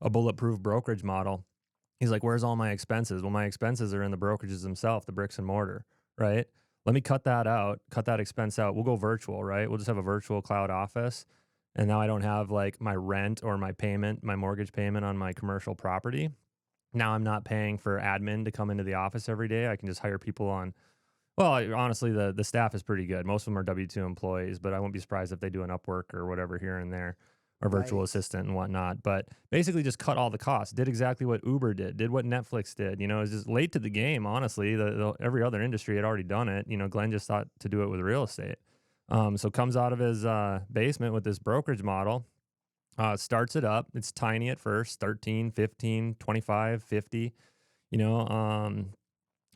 bulletproof brokerage model. He's like, where's all my expenses? Well, my expenses are in the brokerages themselves, the bricks and mortar, right? Let me cut that out, cut that expense out. We'll go virtual, right? We'll just have a virtual cloud office. And now I don't have like my rent or my mortgage payment on my commercial property. Now I'm not paying for admin to come into the office every day. I can just hire people on. Well, honestly, the staff is pretty good. Most of them are W-2 employees, but I won't be surprised if they do an Upwork or whatever here and there, or virtual Right. assistant and whatnot. But basically just cut all the costs, did exactly what Uber did what Netflix did. It's just late to the game, honestly. Every other industry had already done it. Glenn just thought to do it with real estate. So comes out of his basement with this brokerage model, starts it up. It's tiny at first, 13, 15, 25, 50.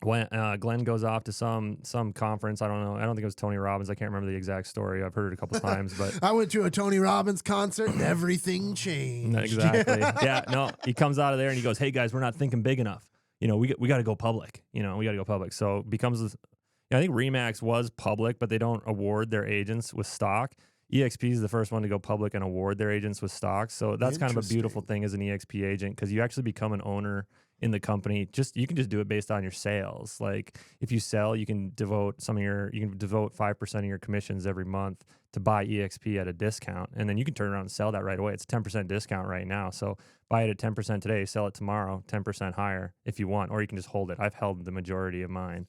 When Glenn goes off to some conference, I don't know. I don't think it was Tony Robbins. I can't remember the exact story. I've heard it a couple times, but I went to a Tony Robbins concert and everything changed. exactly. Yeah, no, he comes out of there and he goes, "Hey guys, we're not thinking big enough. We got to go public. We got to go public." So becomes this. I think Remax was public, but they don't award their agents with stock. EXP is the first one to go public and award their agents with stock. So that's kind of a beautiful thing as an EXP agent, because you actually become an owner in the company. You can just do it based on your sales. Like if you sell, you can devote 5% of your commissions every month to buy EXP at a discount, and then you can turn around and sell that right away. It's a 10% discount right now. So buy it at 10% today, sell it tomorrow, 10% higher if you want, or you can just hold it. I've held the majority of mine,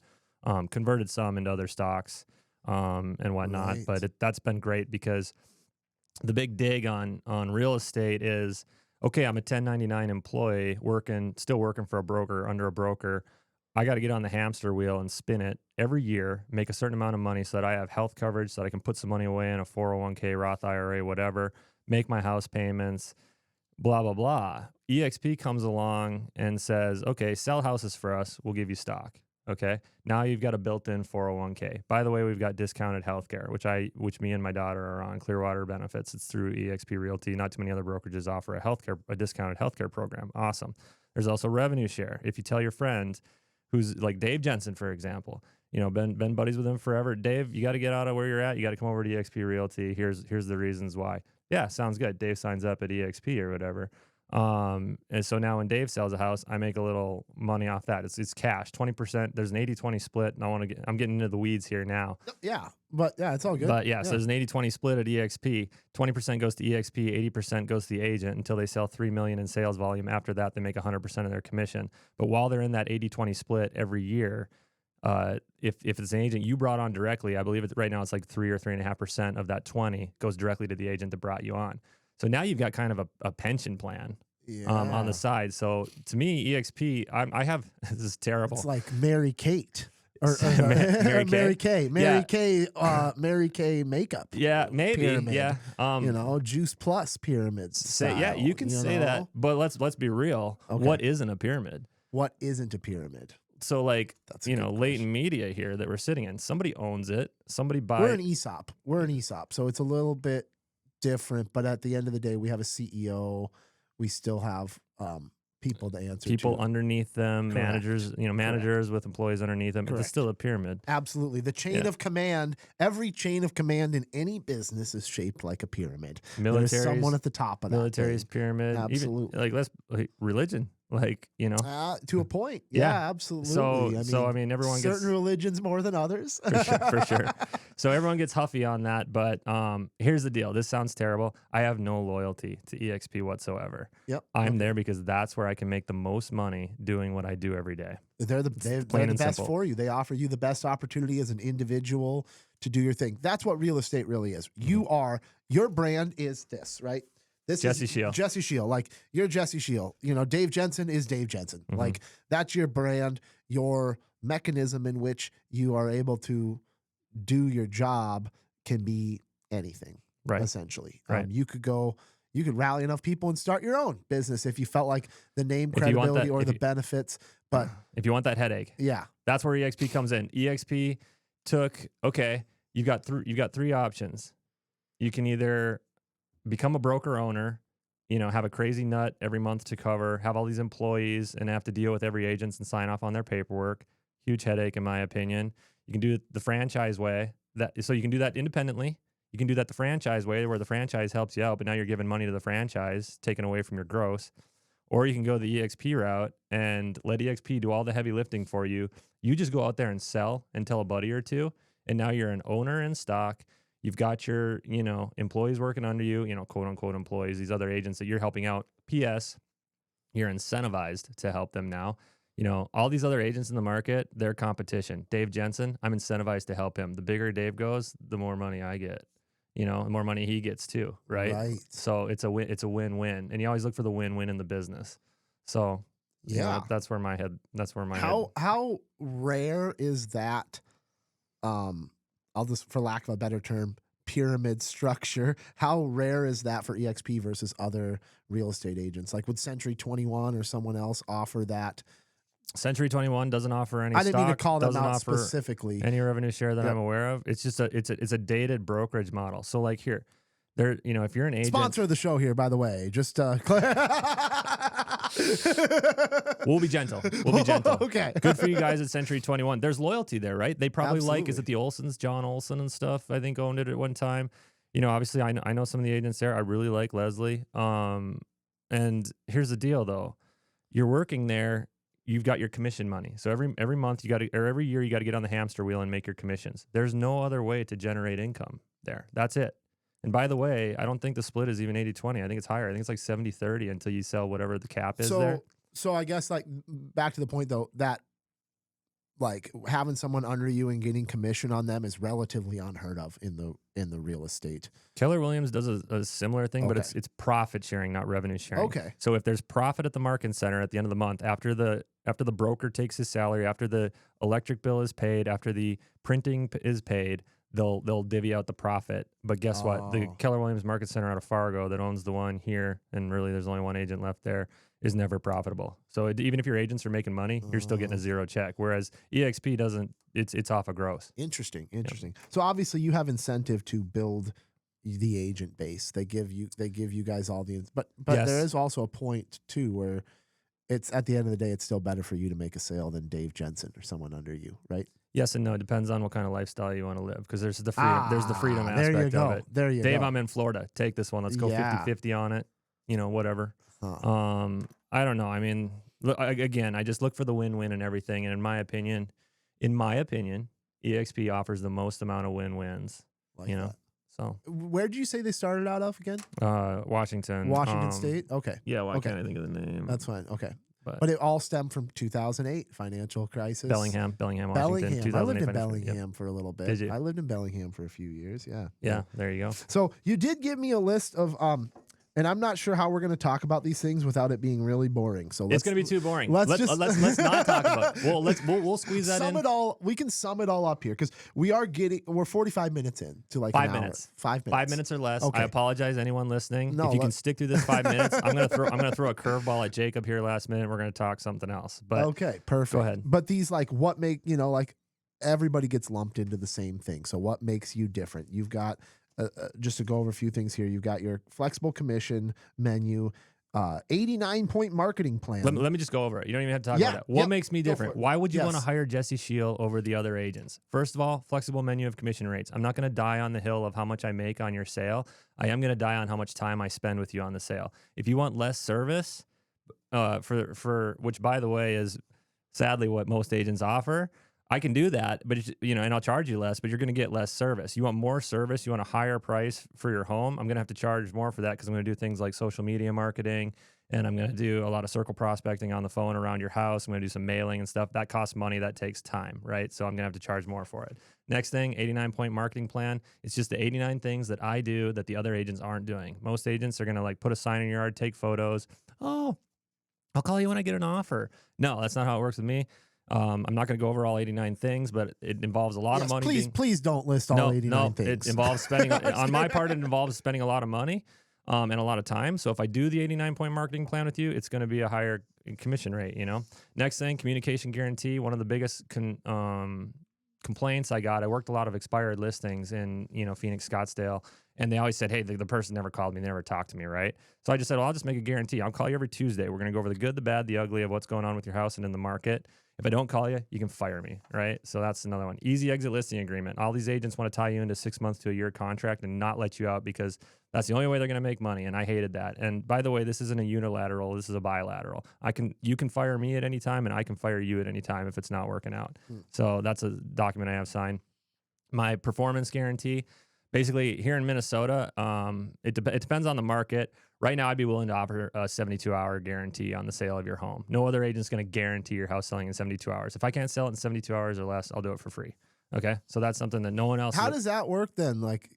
converted some into other stocks and whatnot. Right. But that's been great, because the big dig on real estate is, okay, I'm a 1099 employee still working for a broker, under a broker. I got to get on the hamster wheel and spin it every year, make a certain amount of money so that I have health coverage, so that I can put some money away in a 401k, Roth IRA, whatever, make my house payments, blah, blah, blah. EXP comes along and says, okay, sell houses for us. We'll give you stock. Okay. Now you've got a built-in 401k. By the way, we've got discounted healthcare, which me and my daughter are on, Clearwater Benefits. It's through EXP Realty. Not too many other brokerages offer a discounted healthcare program. Awesome. There's also revenue share. If you tell your friend, who's like Dave Jensen, for example, been buddies with him forever. Dave, you got to get out of where you're at. You got to come over to EXP Realty. Here's the reasons why. Yeah, sounds good. Dave signs up at EXP or whatever. And so now when Dave sells a house, I make a little money off that. It's cash, 20%. There's an 80-20 split, and I'm getting into the weeds here now. Yeah, but yeah, it's all good. But yeah, so there's an 80-20 split at EXP. 20% goes to EXP, 80% goes to the agent until they sell $3 million in sales volume. After that, they make 100% of their commission. But while they're in that 80-20 split every year, if it's an agent you brought on directly, I believe right now it's like 3 or 3.5% of that 20 goes directly to the agent that brought you on. So now you've got kind of a pension plan on the side. So to me, EXP, I have, this is terrible. It's like Mary Kate. or Mary Kay? Mary Yeah. Kay, Mary Kay makeup. Yeah, maybe. Pyramid. Yeah. You know, Juice Plus pyramids. Say yeah, style, you can say that, know? but let's be real. Okay. What isn't a pyramid? What isn't a pyramid? So like, That's a you good know, question. latent media here that we're sitting in. Somebody owns it. Somebody buys. We're an ESOP. We're an ESOP, so it's a little bit different. But at the end of the day, we have a CEO. We still have people to answer people to. underneath them, Correct. managers, you know, managers with employees underneath them. Correct. It's still a pyramid. Absolutely. The chain Yeah. of command, every chain of command in any business is shaped like a pyramid. There's Military's, someone at the top of that. military's thing. pyramid. Absolutely. Even like religion. Like, you know. To a point. Yeah. Yeah, absolutely. So I mean everyone certain gets religions more than others. for sure. So everyone gets huffy on that, but here's the deal. This sounds terrible. I have no loyalty to EXP whatsoever. Yep. I'm there because that's where I can make the most money doing what I do every day. They're the plain and best simple. for you. They offer you the best opportunity as an individual to do your thing. That's what real estate really is. You are, your brand is this, right? This Jesse is Shield. Jesse Shield. Like, you're Jesse Shield. You know, Dave Jensen is Dave Jensen. Mhm. Like, that's your brand, your mechanism in which you are able to do your job can be anything, Right. essentially. Right. You could rally enough people and start your own business if you felt like the name If you want credibility that- or if the you- benefits. But If you want that headache, yeah, that's where EXP comes in. EXP took, okay, you've got three options. You can either become a broker owner, you know, have a crazy nut every month to cover, have all these employees and have to deal with every agent and sign off on their paperwork. Huge headache in my opinion. You can do it the franchise way. So you can do that independently. You can do that the franchise way where the franchise helps you out, but now you're giving money to the franchise, taken away from your gross. Or you can go the EXP route and let EXP do all the heavy lifting for you. You just go out there and sell and tell a buddy or two, and now you're an owner in stock. You've got your, you know, employees working under you, you know, quote unquote employees, these other agents that you're helping out. P.S. You're incentivized to help them now. You know, all these other agents in the market, they're competition. Dave Jensen, I'm incentivized to help him. The bigger Dave goes, the more money I get. You know, the more money he gets too, right? Right. So it's a win-win, and you always look for the win-win in the business. So you know, Yeah. that's where my head. How rare is that? I'll just, for lack of a better term, pyramid structure. How rare is that for EXP versus other real estate agents? Like, would Century 21 or someone else offer that? Century 21 doesn't offer any. I didn't mean to stock, call them doesn't out offer specifically. any revenue share that Yep. I'm aware of. It's just it's a dated brokerage model. So like here, there, you know, if you're an agent, Sponsor of the show here, by the way. Just we'll be gentle. We'll be gentle. Okay. Good for you guys at Century 21. There's loyalty there, right? They probably like, is Absolutely. it the Olsons, John Olson and stuff? I think owned it at one time. You know, obviously I know some of the agents there. I really like Leslie. And here's the deal though. You're working there, you've got your commission money. So every month you got to, or every year you got to get on the hamster wheel and make your commissions. There's no other way to generate income there. That's it. And by the way, I don't think the split is even 80-20. I think it's higher. I think it's like 70-30 until you sell whatever the cap is there. So I guess, like, back to the point though, that like having someone under you and getting commission on them is relatively unheard of in the real estate. Keller Williams does a similar thing, but Okay. it's profit sharing, not revenue sharing. Okay. So if there's profit at the marketing center at the end of the month, after the broker takes his salary, after the electric bill is paid, after the printing is paid, they'll divvy out the profit. But guess what? The Oh. Keller Williams Market Center out of Fargo that owns the one here, and really there's only one agent left there, is never profitable. So even if your agents are making money, you're still getting a zero check. Whereas EXP doesn't. It's off a gross. Interesting. So obviously you have incentive to build the agent base. They give you guys all the, but Yes. there is also a point too where it's, at the end of the day, it's still better for you to make a sale than Dave Jensen or someone under you, right? Yes and no. It depends on what kind of lifestyle you want to live. Because there's the freedom. There's the freedom there you aspect go. of it. There you Dave, go. I'm in Florida. Take this one. Let's go Yeah. 50-50 on it. You know, whatever. Huh. I don't know. I mean, again, I just look for the win-win and everything. And in my opinion, EXP offers the most amount of win-wins. Like you know, that. so Where did you say they started out of again? Washington. Washington State? Okay. Yeah, why Okay. can't I think of the name? That's fine. Okay. But But it all stemmed from 2008 financial crisis. Bellingham, Washington. Bellingham. I 2008 lived in financial- Bellingham Yep. for a little bit. Did you? I lived in Bellingham for a few years. Yeah. Yeah, there you go. So you did give me a list of And I'm not sure how we're going to talk about these things without it being really boring. So It's going to be too boring. let's Let's not talk about it. Well, we'll squeeze that in. We can sum it all up here because we're 45 minutes in to like 5 an hour. minutes. 5 minutes. 5 minutes or less. Okay. I apologize, anyone listening. No, if you can stick through this 5 minutes, I'm gonna throw a curveball at Jacob here last minute. We're gonna talk something else. But okay, perfect. go ahead. But these like what make like everybody gets lumped into the same thing. So what makes you different? You've got just to go over a few things here. You've got your flexible commission menu. 89-point marketing plan. Let me just go over it. You don't even have to talk about that. What makes me different? Why would you want to hire Jesse Shield over the other agents? First of all, flexible menu of commission rates. I'm not going to die on the hill of how much I make on your sale. I am going to die on how much time I spend with you on the sale. If you want less service, for which by the way is sadly what most agents offer, I can do that, but and I'll charge you less, but you're going to get less service. You want more service, you want a higher price for your home. I'm going to have to charge more for that because I'm going to do things like social media marketing, and I'm going to do a lot of circle prospecting on the phone around your house. I'm going to do some mailing and stuff. That costs money. That takes time, right? So I'm going to have to charge more for it. Next thing, 89-point marketing plan. It's just the 89 things that I do that the other agents aren't doing. Most agents are going to like put a sign in your yard, take photos. Oh, I'll call you when I get an offer. No, that's not how it works with me. I'm not going to go over all 89 things, but it involves a lot of money. Please don't list all 89 things. It involves spending, on my part, it involves spending a lot of money and a lot of time. So if I do the 89-point marketing plan with you, it's going to be a higher commission rate, Next thing, communication guarantee. One of the biggest complaints I got, I worked a lot of expired listings in, Phoenix, Scottsdale, and they always said, hey, the person never called me, they never talked to me, right? So I just said, well, I'll just make a guarantee. I'll call you every Tuesday. We're going to go over the good, the bad, the ugly of what's going on with your house and in the market. If I don't call you, you can fire me, right? So that's another one. Easy exit listing agreement. All these agents want to tie you into 6 months to a year contract and not let you out because that's the only way they're going to make money. And I hated that. And by the way, this isn't a unilateral. This is a bilateral. You can fire me at any time and I can fire you at any time if it's not working out. So that's a document I have signed. My performance guarantee. Basically, here in Minnesota, it depends on the market. Right now, I'd be willing to offer a 72-hour guarantee on the sale of your home. No other agent's going to guarantee your house selling in 72 hours. If I can't sell it in 72 hours or less, I'll do it for free. Okay? So that's something that no one else... How does that work then? Like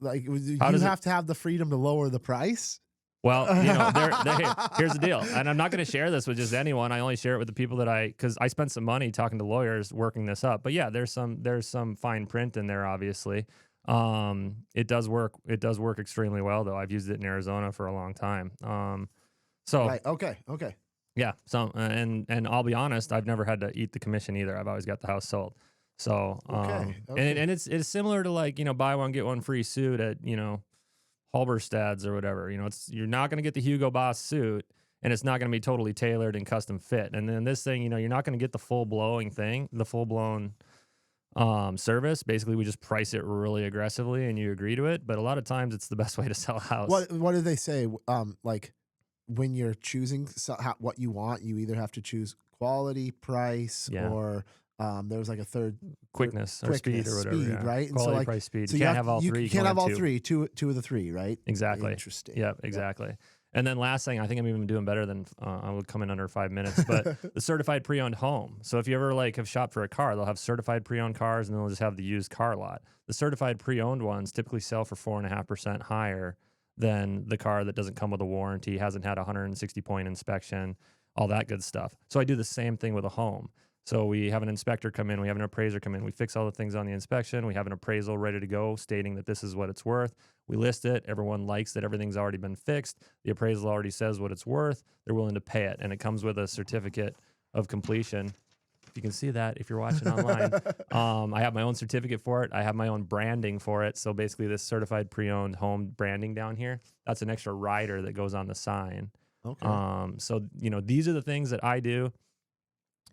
you have to have the freedom to lower the price? Well, here's the deal. And I'm not going to share this with just anyone. I only share it with the people because I spent some money talking to lawyers working this up. But yeah, there's some fine print in there, obviously. It does work. It does work extremely well, though. I've used it in Arizona for a long time. Right. Okay. Yeah. So, and I'll be honest, I've never had to eat the commission either. I've always got the house sold. So, okay. And it's similar to like, buy one, get one free suit at, Halberstad's or whatever, you're not going to get the Hugo Boss suit and it's not going to be totally tailored and custom fit. And then this thing, you're not going to get the full blown service. Basically, we just price it really aggressively and you agree to it. But a lot of times it's the best way to sell a house. What do they say? Like when you're choosing what you want, you either have to choose quality, price, or there's like a third quickness or speed or whatever. Right? Quality, and so price, speed. So you can't have all three. You can't have all three. Two of the three, right? Exactly. Interesting. Yeah, exactly. And then last thing, I think I'm even doing better than I will come in under 5 minutes, but the certified pre-owned home. So if you ever have shopped for a car, they'll have certified pre-owned cars and then they'll just have the used car lot. The certified pre-owned ones typically sell for 4.5% higher than the car that doesn't come with a warranty, hasn't had a 160-point inspection, all that good stuff. So I do the same thing with a home. So we have an inspector come in, we have an appraiser come in, we fix all the things on the inspection, we have an appraisal ready to go stating that this is what it's worth. We list it, everyone likes that everything's already been fixed, the appraisal already says what it's worth, they're willing to pay it, and it comes with a certificate of completion. If you can see that, if you're watching online, I have my own certificate for it, I have my own branding for it, so basically this certified pre-owned home branding down here, that's an extra rider that goes on the sign. Okay. So, these are the things that I do.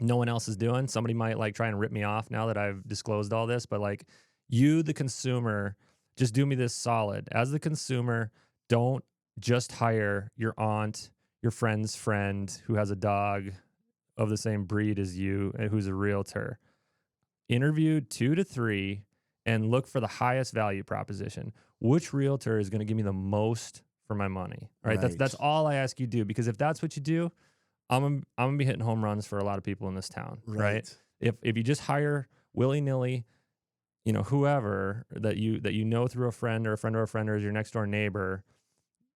No one else is doing. Somebody might try and rip me off now that I've disclosed all this, but you, the consumer, just do me this solid. As the consumer, don't just hire your aunt, your friend's friend who has a dog of the same breed as you and who's a realtor. Interview 2 to 3 and look for the highest value proposition. Which realtor is going to give me the most for my money? Right? That's all I ask you to do, because if that's what you do, I'm gonna be hitting home runs for a lot of people in this town, right? If you just hire willy-nilly, whoever that you know through a friend or a friend or a friend or is your next door neighbor,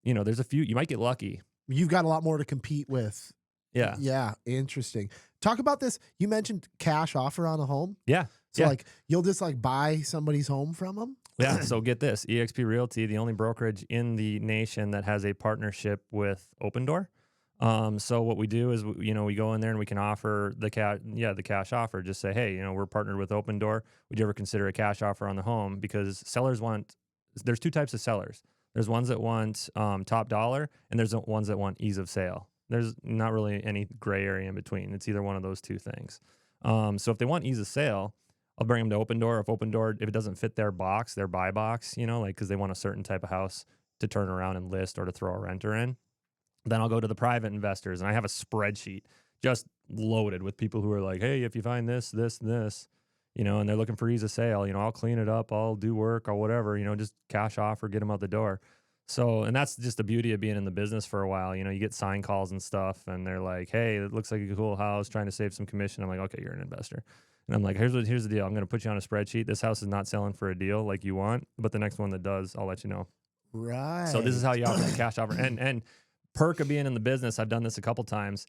you know, there's a few, you might get lucky. You've got a lot more to compete with. Yeah. Yeah. Interesting. Talk about this. You mentioned cash offer on a home. Yeah. So Yeah. like you'll just like buy somebody's home from them. Yeah. So get this, eXp Realty, the only brokerage in the nation that has a partnership with Open Door. So what we do is, you know, we go in there and we can offer the cash offer. Just say, hey, you know, we're partnered with Open Door. Would you ever consider a cash offer on the home? Because there's two types of sellers. There's ones that want top dollar, and there's ones that want ease of sale. There's not really any gray area in between. It's either one of those two things. So if they want ease of sale, I'll bring them to Open Door. If Open Door, if it doesn't fit their box, their buy box, you know, like because they want a certain type of house to turn around and list or to throw a renter in, then I'll go to the private investors, and I have a spreadsheet just loaded with people who are like, hey, if you find this, this, and this, you know, and they're looking for ease of sale, you know, I'll clean it up, I'll do work or whatever, you know, just cash offer, get them out the door. So, and that's just the beauty of being in the business for a while. You know, you get sign calls and stuff, and they're like, hey, it looks like a cool house, trying to save some commission. I'm like, okay, you're an investor. And I'm like, here's the deal. I'm going to put you on a spreadsheet. This house is not selling for a deal like you want, but the next one that does, I'll let you know. Right. So this is how you offer the cash offer. And perk of being in the business, I've done this a couple times.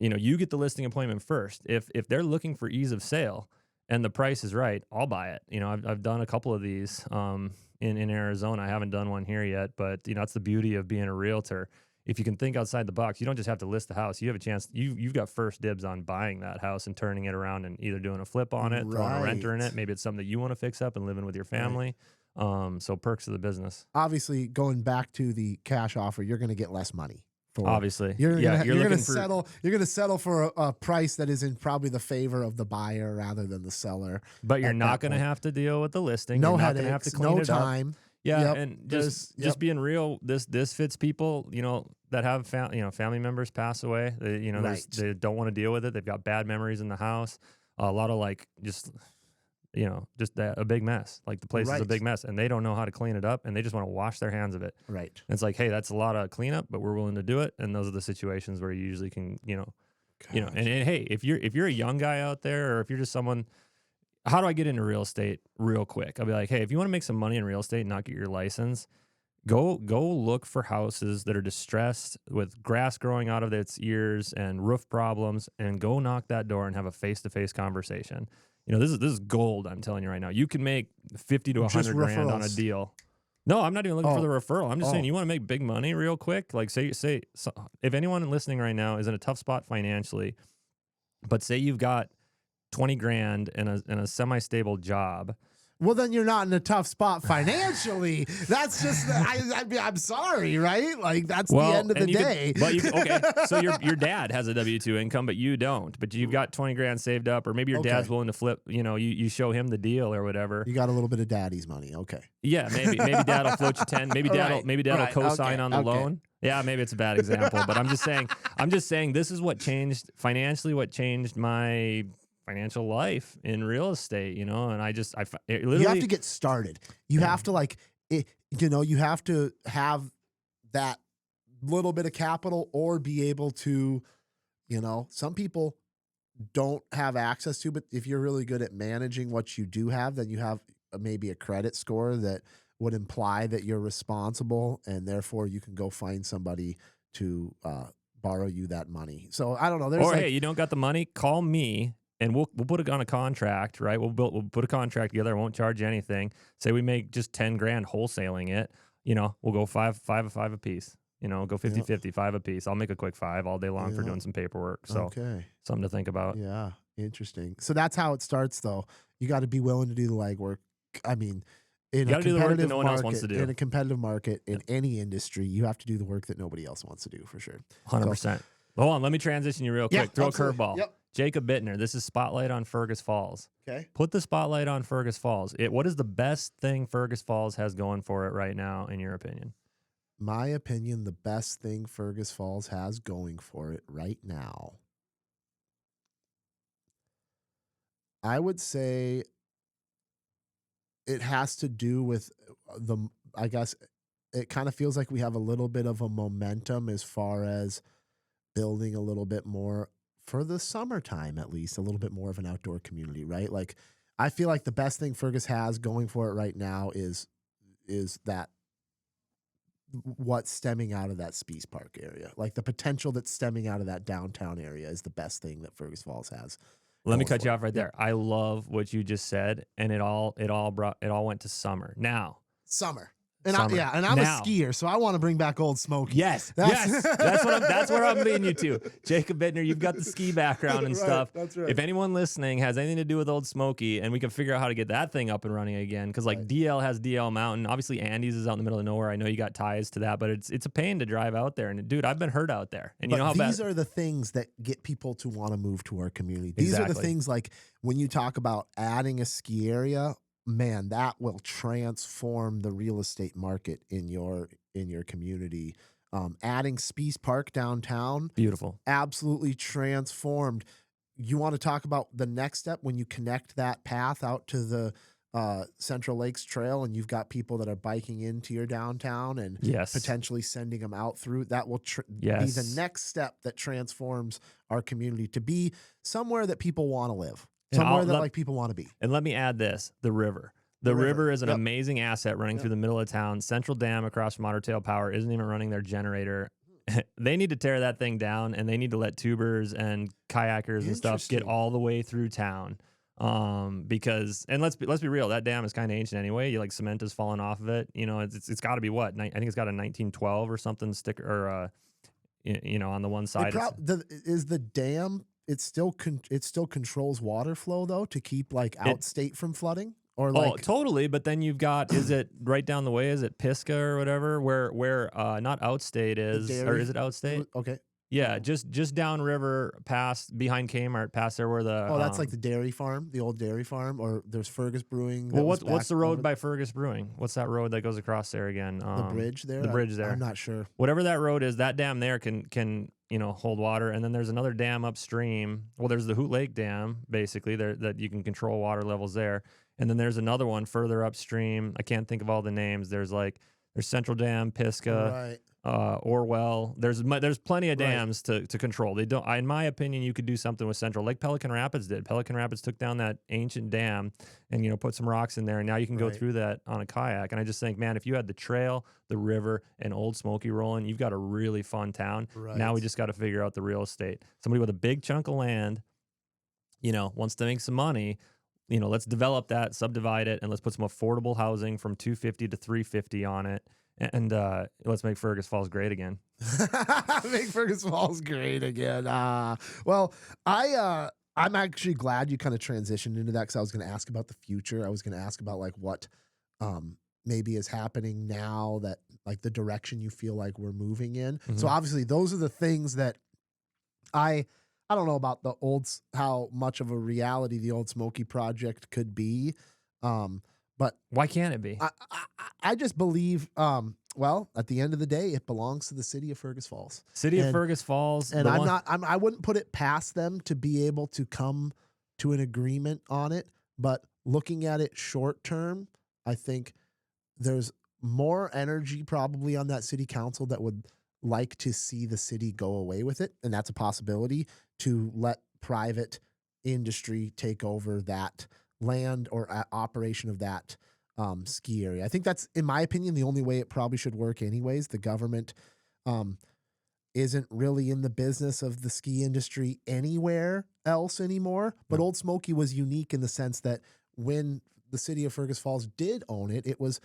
You know, you get the listing appointment first. If they're looking for ease of sale and the price is right, I'll buy it. You know, I've done a couple of these in Arizona. I haven't done one here yet, but you know, that's the beauty of being a realtor. If you can think outside the box, you don't just have to list the house. You have a chance. You've got first dibs on buying that house and turning it around and either doing a flip on it, throwing a renter in it. Maybe it's something that you want to fix up and live in with your family. So perks of the business. Obviously, going back to the cash offer, you're going to get less money. Obviously, you're going to for, settle. You're going to settle for a price that is in probably the favor of the buyer rather than the seller. But you're not going to have to deal with the listing. No you're not headaches. going to have to clean No it up. time. Yeah, and just being real, this fits people, you know, that have family members pass away. They, you know, they don't want to deal with it. They've got bad memories in the house. A lot of like just a big mess. Like the place is a big mess, and they don't know how to clean it up, and they just want to wash their hands of it. Right. And it's like, hey, that's a lot of cleanup, but we're willing to do it. And those are the situations where you usually can, and hey, if you're a young guy out there, or if you're just someone. How do I get into real estate real quick? I'll be like, hey, if you want to make some money in real estate and not get your license, go look for houses that are distressed with grass growing out of its ears and roof problems, and go knock that door and have a face-to-face conversation. You know, this is gold. I'm telling you right now. You can make 50 to 100 grand on a deal. No, I'm not even looking for the referral. I'm just saying, you want to make big money real quick. Like say, if anyone listening right now is in a tough spot financially, but say you've got 20 grand in a semi-stable job. Well, then you're not in a tough spot financially. That's just, I'm sorry, right? Like that's the end of the day. Okay, so your dad has a W-2 income, but you don't. But you've got 20 grand saved up, or maybe your dad's willing to flip. You know, you show him the deal or whatever. You got a little bit of daddy's money. Okay. Yeah, maybe dad will float you 10. Maybe dad will co-sign on the loan. Yeah, maybe it's a bad example, but I'm just saying this is what changed financially. What changed my financial life in real estate, you know, and you have to get started. You have to you have to have that little bit of capital or be able to, some people don't have access to, but if you're really good at managing what you do have, then you have maybe a credit score that would imply that you're responsible, and therefore you can go find somebody to borrow you that money. So I don't know. Hey, you don't got the money? Call me. And we'll put it on a contract, right? We'll put a contract together. I won't charge you anything. Say we make just 10 grand wholesaling it. You know, we'll go five a piece. You know, go 50-50, 5 a piece. I'll make a quick 5 all day long for doing some paperwork. So something to think about. Yeah, interesting. So that's how it starts, though. You got to be willing to do the legwork. I mean, you got to do the work that no one else wants to do. In a competitive market, in any industry, you have to do the work that nobody else wants to do, for sure. 100%. Hold on, let me transition you real quick. Throw absolutely. a curveball. Yep. Jacob Bittner, this is Spotlight on Fergus Falls. Okay. Put the spotlight on Fergus Falls. What is the best thing Fergus Falls has going for it right now, in your opinion? My opinion, the best thing Fergus Falls has going for it right now, I would say it has to do with I guess it kind of feels like we have a little bit of a momentum as far as building a little bit more for the summertime, at least a little bit more of an outdoor community, right? Like I feel like the best thing Fergus has going for it right now is that what's stemming out of that Spees Park area. Like the potential that's stemming out of that downtown area is the best thing that Fergus Falls has. Let me going cut for you it. off right there. I love what you just said, and it all went to summer. Now, Summer. And summer. and I'm Now. a skier, so I want to bring back Old Smoky. Yes, That's- that's where I'm leading you to. Jacob Bittner, you've got the ski background and Right, stuff. that's right. If anyone listening has anything to do with Old Smoky, and we can figure out how to get that thing up and running again, because like Right. DL has DL Mountain. Obviously, Andy's is out in the middle of nowhere. I know you got ties to that, but it's a pain to drive out there. And dude, I've been hurt out there. And But you know how these bad. are the things that get people to want to move to our community. These are the Exactly. things like when you talk about adding a ski area, man, that will transform the real estate market in your community. Adding Spees Park downtown, Beautiful. absolutely transformed. You want to talk about the next step when you connect that path out to the Central Lakes Trail, and you've got people that are biking into your downtown and Yes. potentially sending them out through. That will be Yes. the next step that transforms our community to be somewhere that people want to live, And somewhere I'll that let- like people want to be. And let me add this, the river. The The river, river is an yep. amazing asset running Yep. through the middle of town. Central Dam across from Otter Tail Power isn't even running their generator. They need to tear that thing down, and they need to let tubers and kayakers and stuff get Interesting. all the way through town. Because and let's be real, that dam is kind of ancient anyway. You like cement has fallen off of it. You know, it's got to be what I think it's got a 1912 or something sticker or you know, on the one side. Is the dam? It still controls water flow though to keep like outstate from flooding or Oh, like totally. But then you've got, is it right down the way? Is it Pisgah or whatever? Where not outstate is, or dairy- is it outstate? okay. Yeah, just downriver, past behind Kmart, past there where the. Oh, that's like the dairy farm, the old dairy farm, or there's Fergus Brewing. that Well, was what's back the road over by Fergus Brewing? What's that road that goes across there again? the bridge there? The bridge there. I'm not sure. Whatever that road is, that dam there can hold water, and then there's another dam upstream. Well, there's the Hoot Lake Dam basically there that you can control water levels there, and then there's another one further upstream. I can't think of all the names. There's Central Dam, Pisgah, Right. Orwell. There's plenty of Right. dams to control. They don't. In my opinion, you could do something with Central, like Pelican Rapids did. Pelican Rapids took down that ancient dam and put some rocks in there, and now you can go Right. through that on a kayak. And I just think, man, if you had the trail, the river, and Old Smoky rolling, you've got a really fun town. Now we Right. just got to figure out the real estate. Somebody with a big chunk of land, wants to make some money. Let's develop that, subdivide it, and let's put some affordable housing from 250 to 350 on it. And let's make Fergus Falls great again. Make Fergus Falls great again. Well, I'm actually glad you kind of transitioned into that because I was going to ask about the future. I was going to ask about like what maybe is happening now, that like the direction you feel like we're moving in. So Mhm. obviously those are the things that I don't know about how much of a reality the Old Smoky project could be. But Why can't it be? I just believe, well, at the end of the day, it belongs to the city of Fergus Falls. City of and- Fergus Falls. And the I'm one- not, I wouldn't put it past them to be able to come to an agreement on it. But looking at it short term, I think there's more energy probably on that city council that would like to see the city go away with it. And that's a possibility, to let private industry take over that land or operation of that ski area. I think that's, in my opinion, the only way it probably should work anyways. The government isn't really in the business of the ski industry anywhere else anymore. But No. Old Smoky was unique in the sense that when the city of Fergus Falls did own it, it was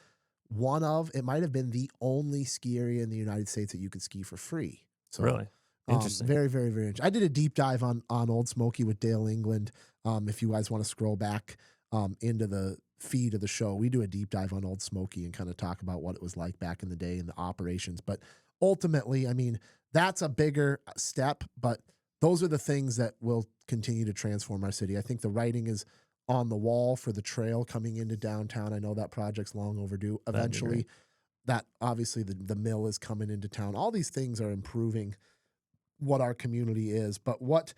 it might have been the only ski area in the United States that you could ski for free. So Really? Interesting. very, very, very interesting. I did a deep dive on Old Smoky with Dale England. If you guys want to scroll back into the feed of the show, we do a deep dive on Old Smoky and kind of talk about what it was like back in the day and the operations. But ultimately, I mean, that's a bigger step, but those are the things that will continue to transform our city. I think the writing is on the wall for the trail coming into downtown. I know that project's long overdue. That'd be Eventually, great. that obviously the mill is coming into town. All these things are improving what our community is. But let's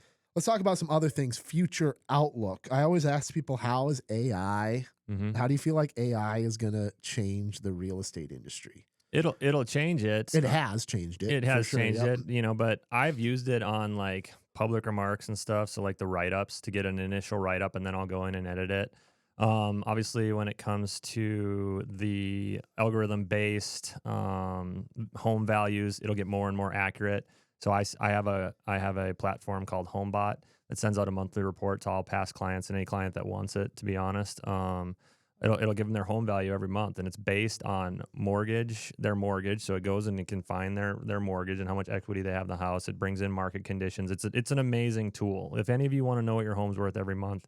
talk about some other things. Future outlook. I always ask people, how is AI? Mhm. How do you feel like AI is going to change the real estate industry? It'll change it. It has changed it. It for has sure, changed yep. it, but I've used it on like public remarks and stuff. So like the write-ups to get an initial write-up, and then I'll go in and edit it. Obviously, when it comes to the algorithm-based home values, it'll get more and more accurate. So I have a platform called HomeBot that sends out a monthly report to all past clients and any client that wants it. To be honest, it'll give them their home value every month, and it's based on their mortgage. So it goes and it can find their mortgage and how much equity they have in the house. It brings in market conditions. It's an amazing tool. If any of you want to know what your home's worth every month,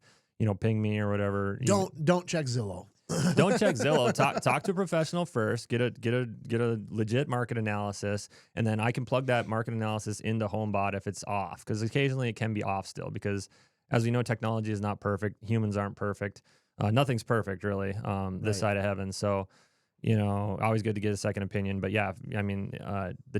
ping me or whatever. Don't check Zillow. Don't check Zillow. Talk to a professional first. Get a legit market analysis, and then I can plug that market analysis into HomeBot if it's off, because occasionally it can be off still. Because as we know, technology is not perfect. Humans aren't perfect. Nothing's perfect really. This side of heaven. So, always good to get a second opinion. But yeah, I mean, the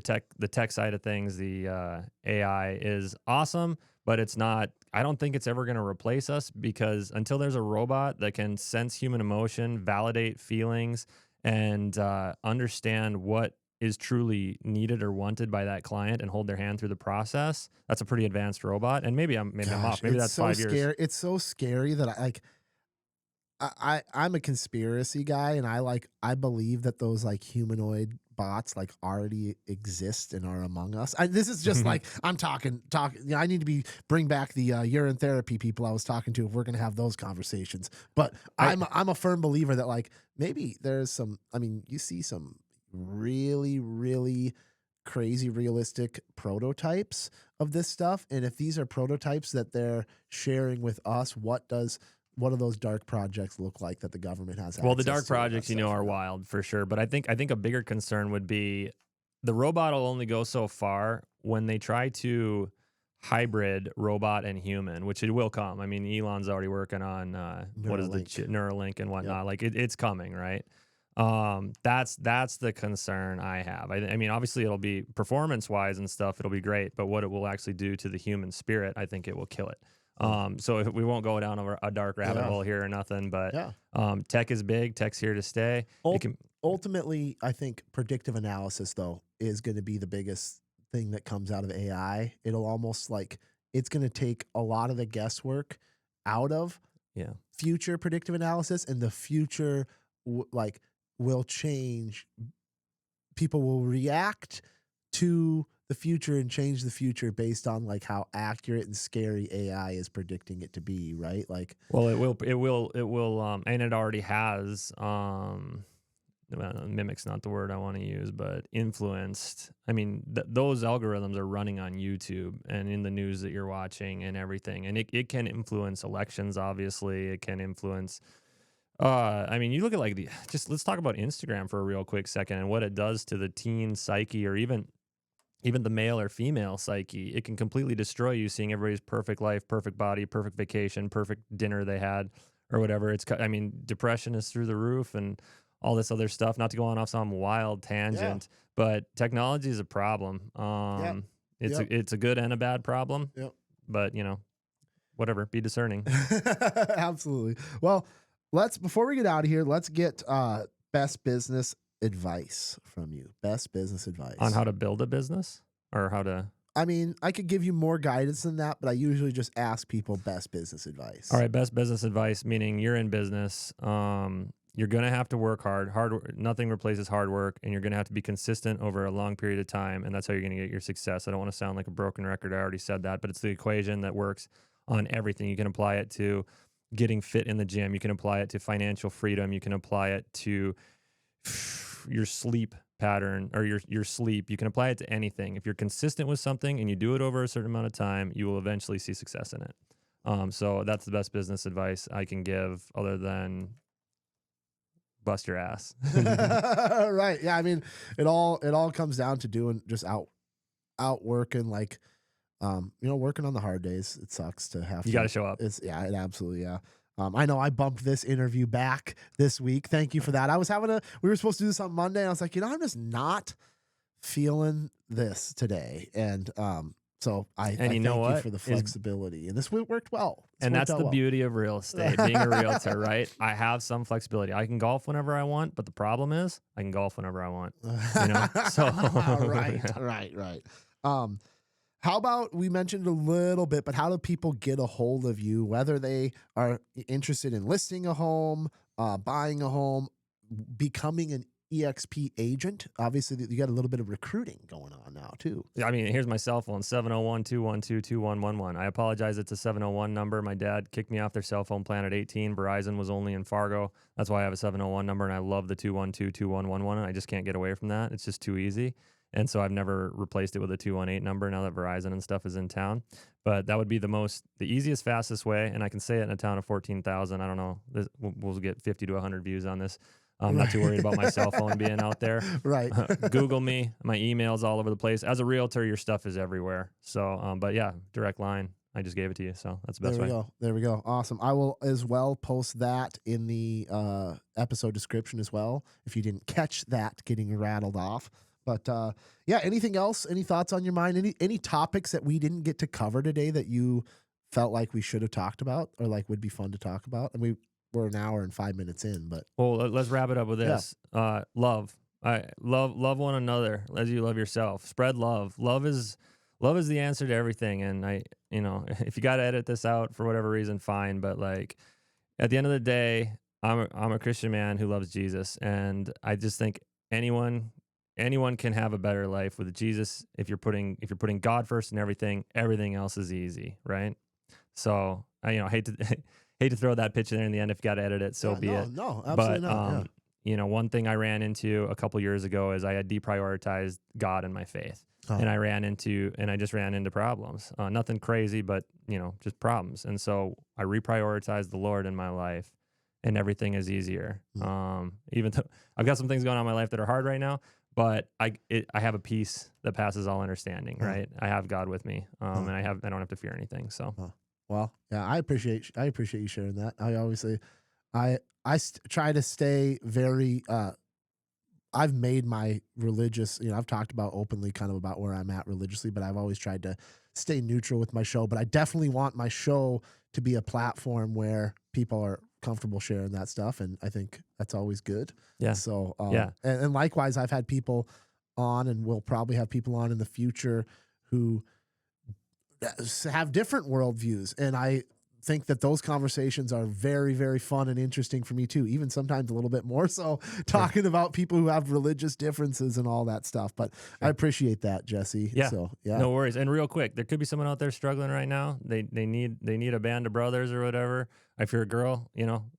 tech side of things, the AI is awesome, but it's not. I don't think it's ever going to replace us, because until there's a robot that can sense human emotion, validate feelings, and understand what is truly needed or wanted by that client and hold their hand through the process, that's a pretty advanced robot. And maybe I'm off. Maybe that's so 5 years. It's so scary that I'm a conspiracy guy, and I believe that those humanoid bots already exist and are among us. This is just I'm talking. I need to bring back the urine therapy people I was talking to if we're going to have those conversations. But I'm a firm believer that maybe there's some. I mean, you see some really, really crazy realistic prototypes of this stuff, and if these are prototypes that they're sharing with us, what do those dark projects look like that the government has? Well, the dark projects, are wild for sure. But I think a bigger concern would be the robot will only go so far when they try to hybrid robot and human, which it will come. I mean, Elon's already working on Neuralink and whatnot. Yep. It's coming, right? That's the concern I have. I mean, obviously it'll be performance-wise and stuff, it'll be great, but what it will actually do to the human spirit, I think it will kill it. So if we won't go down a dark rabbit hole here or nothing, but tech is big. Tech's here to stay. Ultimately, I think predictive analysis, though, is going to be the biggest thing that comes out of AI. It'll almost it's going to take a lot of the guesswork out of future predictive analysis, and the future will change. People will react to the future and change the future based on how accurate and scary AI is predicting it to be, right? Well, it will, and it already has, mimic's not the word I want to use, but influenced. I mean, those algorithms are running on YouTube and in the news that you're watching and everything. And it can influence elections, obviously. It can influence, I mean, you look at let's talk about Instagram for a real quick second and what it does to the teen psyche, or even the male or female psyche. It can completely destroy you, seeing everybody's perfect life, perfect body, perfect vacation, perfect dinner they had, or whatever. I mean, depression is through the roof and all this other stuff. Not to go on off some wild tangent, but technology is a problem. It's a good and a bad problem. Yep. But whatever. Be discerning. Absolutely. Well, before we get out of here, let's get best business advice from you. Best business advice on how to build a business, or how to. I mean, I could give you more guidance than that, but I usually just ask people best business advice. All right, best business advice, meaning you're in business. You're going to have to work hard. Nothing replaces hard work, and you're going to have to be consistent over a long period of time, and that's how you're going to get your success. I don't want to sound like a broken record. I already said that, but it's the equation that works on everything. You can apply it to getting fit in the gym. You can apply it to financial freedom. You can apply it to your sleep pattern, or your sleep. You can apply it to anything. If you're consistent with something and you do it over a certain amount of time, you will eventually see success in it. So that's the best business advice I can give, other than bust your ass. Right. Yeah. I mean, it all comes down to doing just out working, working on the hard days. It sucks to have You got to show up. It absolutely. Yeah. I know I bumped this interview back this week. Thank you for that. We were supposed to do this on Monday. And I was like, I'm just not feeling this today. And, so I thank you for the flexibility, and this worked well. And that's the beauty of real estate, being a realtor, right? I have some flexibility. I can golf whenever I want, but the problem is I can golf whenever I want. So right. How about, we mentioned a little bit, but how do people get a hold of you, whether they are interested in listing a home, buying a home, becoming an EXP agent? Obviously, you got a little bit of recruiting going on now too. Yeah, I mean, here's my cell phone, 701-212-2111. I apologize, it's a 701 number. My dad kicked me off their cell phone plan at 18. Verizon was only in Fargo. That's why I have a 701 number, and I love the 212-2111, and I just can't get away from that. It's just too easy. And so I've never replaced it with a 218 number now that Verizon and stuff is in town. But that would be the easiest, fastest way, and I can say it in a town of 14,000. I don't know. We'll get 50 to 100 views on this. I'm not too worried about my cell phone being out there. Right. Google me. My email's all over the place. As a realtor, your stuff is everywhere. So, but yeah, direct line. I just gave it to you, so that's the best way. There we go. Awesome. I will as well post that in the episode description as well, if you didn't catch that getting rattled off. But yeah, anything else? Any thoughts on your mind? Any topics that we didn't get to cover today that you felt like we should have talked about, or like would be fun to talk about? And we're an hour and 5 minutes in, but well, let's wrap it up with this. Love. Love one another as you love yourself. Spread love. Love is the answer to everything. And if you got to edit this out for whatever reason, fine. But like at the end of the day, I'm a Christian man who loves Jesus, and I just think anyone can have a better life with Jesus if you're putting God first in everything. Everything else is easy, right? So I hate to throw that pitch in there in the end. If you got to edit it, so be it. No, absolutely not. One thing I ran into a couple years ago is I had deprioritized God and my faith, and I just ran into problems. Nothing crazy, but just problems. And so I reprioritized the Lord in my life, and everything is easier. Even though I've got some things going on in my life that are hard right now, but I have a peace that passes all understanding, right? I have God with me, and I don't have to fear anything. So, well, yeah, I appreciate you sharing that. I try to stay very. I've made my religious. I've talked about openly, kind of about where I'm at religiously, but I've always tried to stay neutral with my show. But I definitely want my show to be a platform where people are comfortable sharing that stuff, and I think that's always good. Yeah. So and likewise, I've had people on, and we'll probably have people on in the future who have different worldviews, and I think that those conversations are very, very fun and interesting for me too, even sometimes a little bit more so, talking about people who have religious differences and all that stuff. But I appreciate that, Jesse. Yeah. So yeah, no worries. And real quick, there could be someone out there struggling right now. They need a band of brothers or whatever. If you're a girl,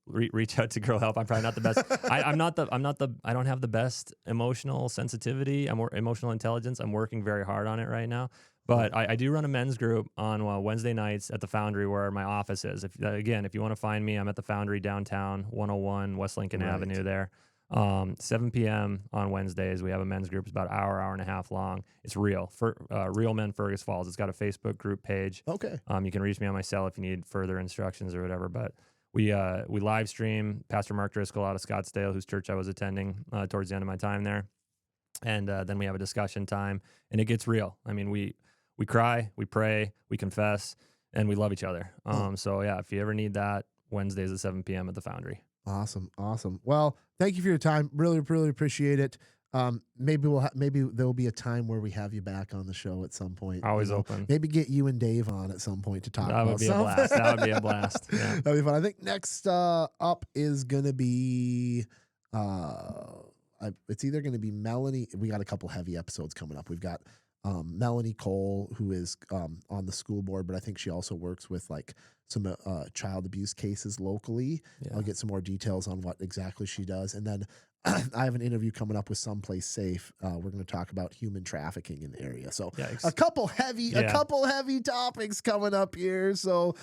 reach out to Girl Help. I'm probably not the best. I don't have the best emotional sensitivity. I'm more emotional intelligence. I'm working very hard on it right now. But I do run a men's group on Wednesday nights at the Foundry, where my office is. If you want to find me, I'm at the Foundry downtown, 101 West Lincoln Avenue there. 7 p.m. on Wednesdays, we have a men's group. It's about an hour and a half long. It's real. For Real Men Fergus Falls. It's got a Facebook group page. Okay. You can reach me on my cell if you need further instructions or whatever. But we live stream Pastor Mark Driscoll out of Scottsdale, whose church I was attending towards the end of my time there. And then we have a discussion time, and it gets real. I mean, we cry, we pray, we confess, and we love each other. So yeah, if you ever need that, Wednesdays at 7 p.m. at the Foundry. Awesome. Well, thank you for your time. Really, really appreciate it. Maybe there'll be a time where we have you back on the show at some point. Always open. Maybe get you and Dave on at some point to talk about That would be a blast. That would be a blast. Yeah. That'd be fun. I think next up is gonna be it's either gonna be Melanie. We got a couple heavy episodes coming up. We've got Melanie Cole, who is on the school board, but I think she also works with like some child abuse cases locally. Yeah. I'll get some more details on what exactly she does. And then I have an interview coming up with Someplace Safe. We're going to talk about human trafficking in the area. So a couple heavy topics coming up here. So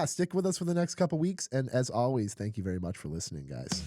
stick with us for the next couple weeks. And as always, thank you very much for listening, guys.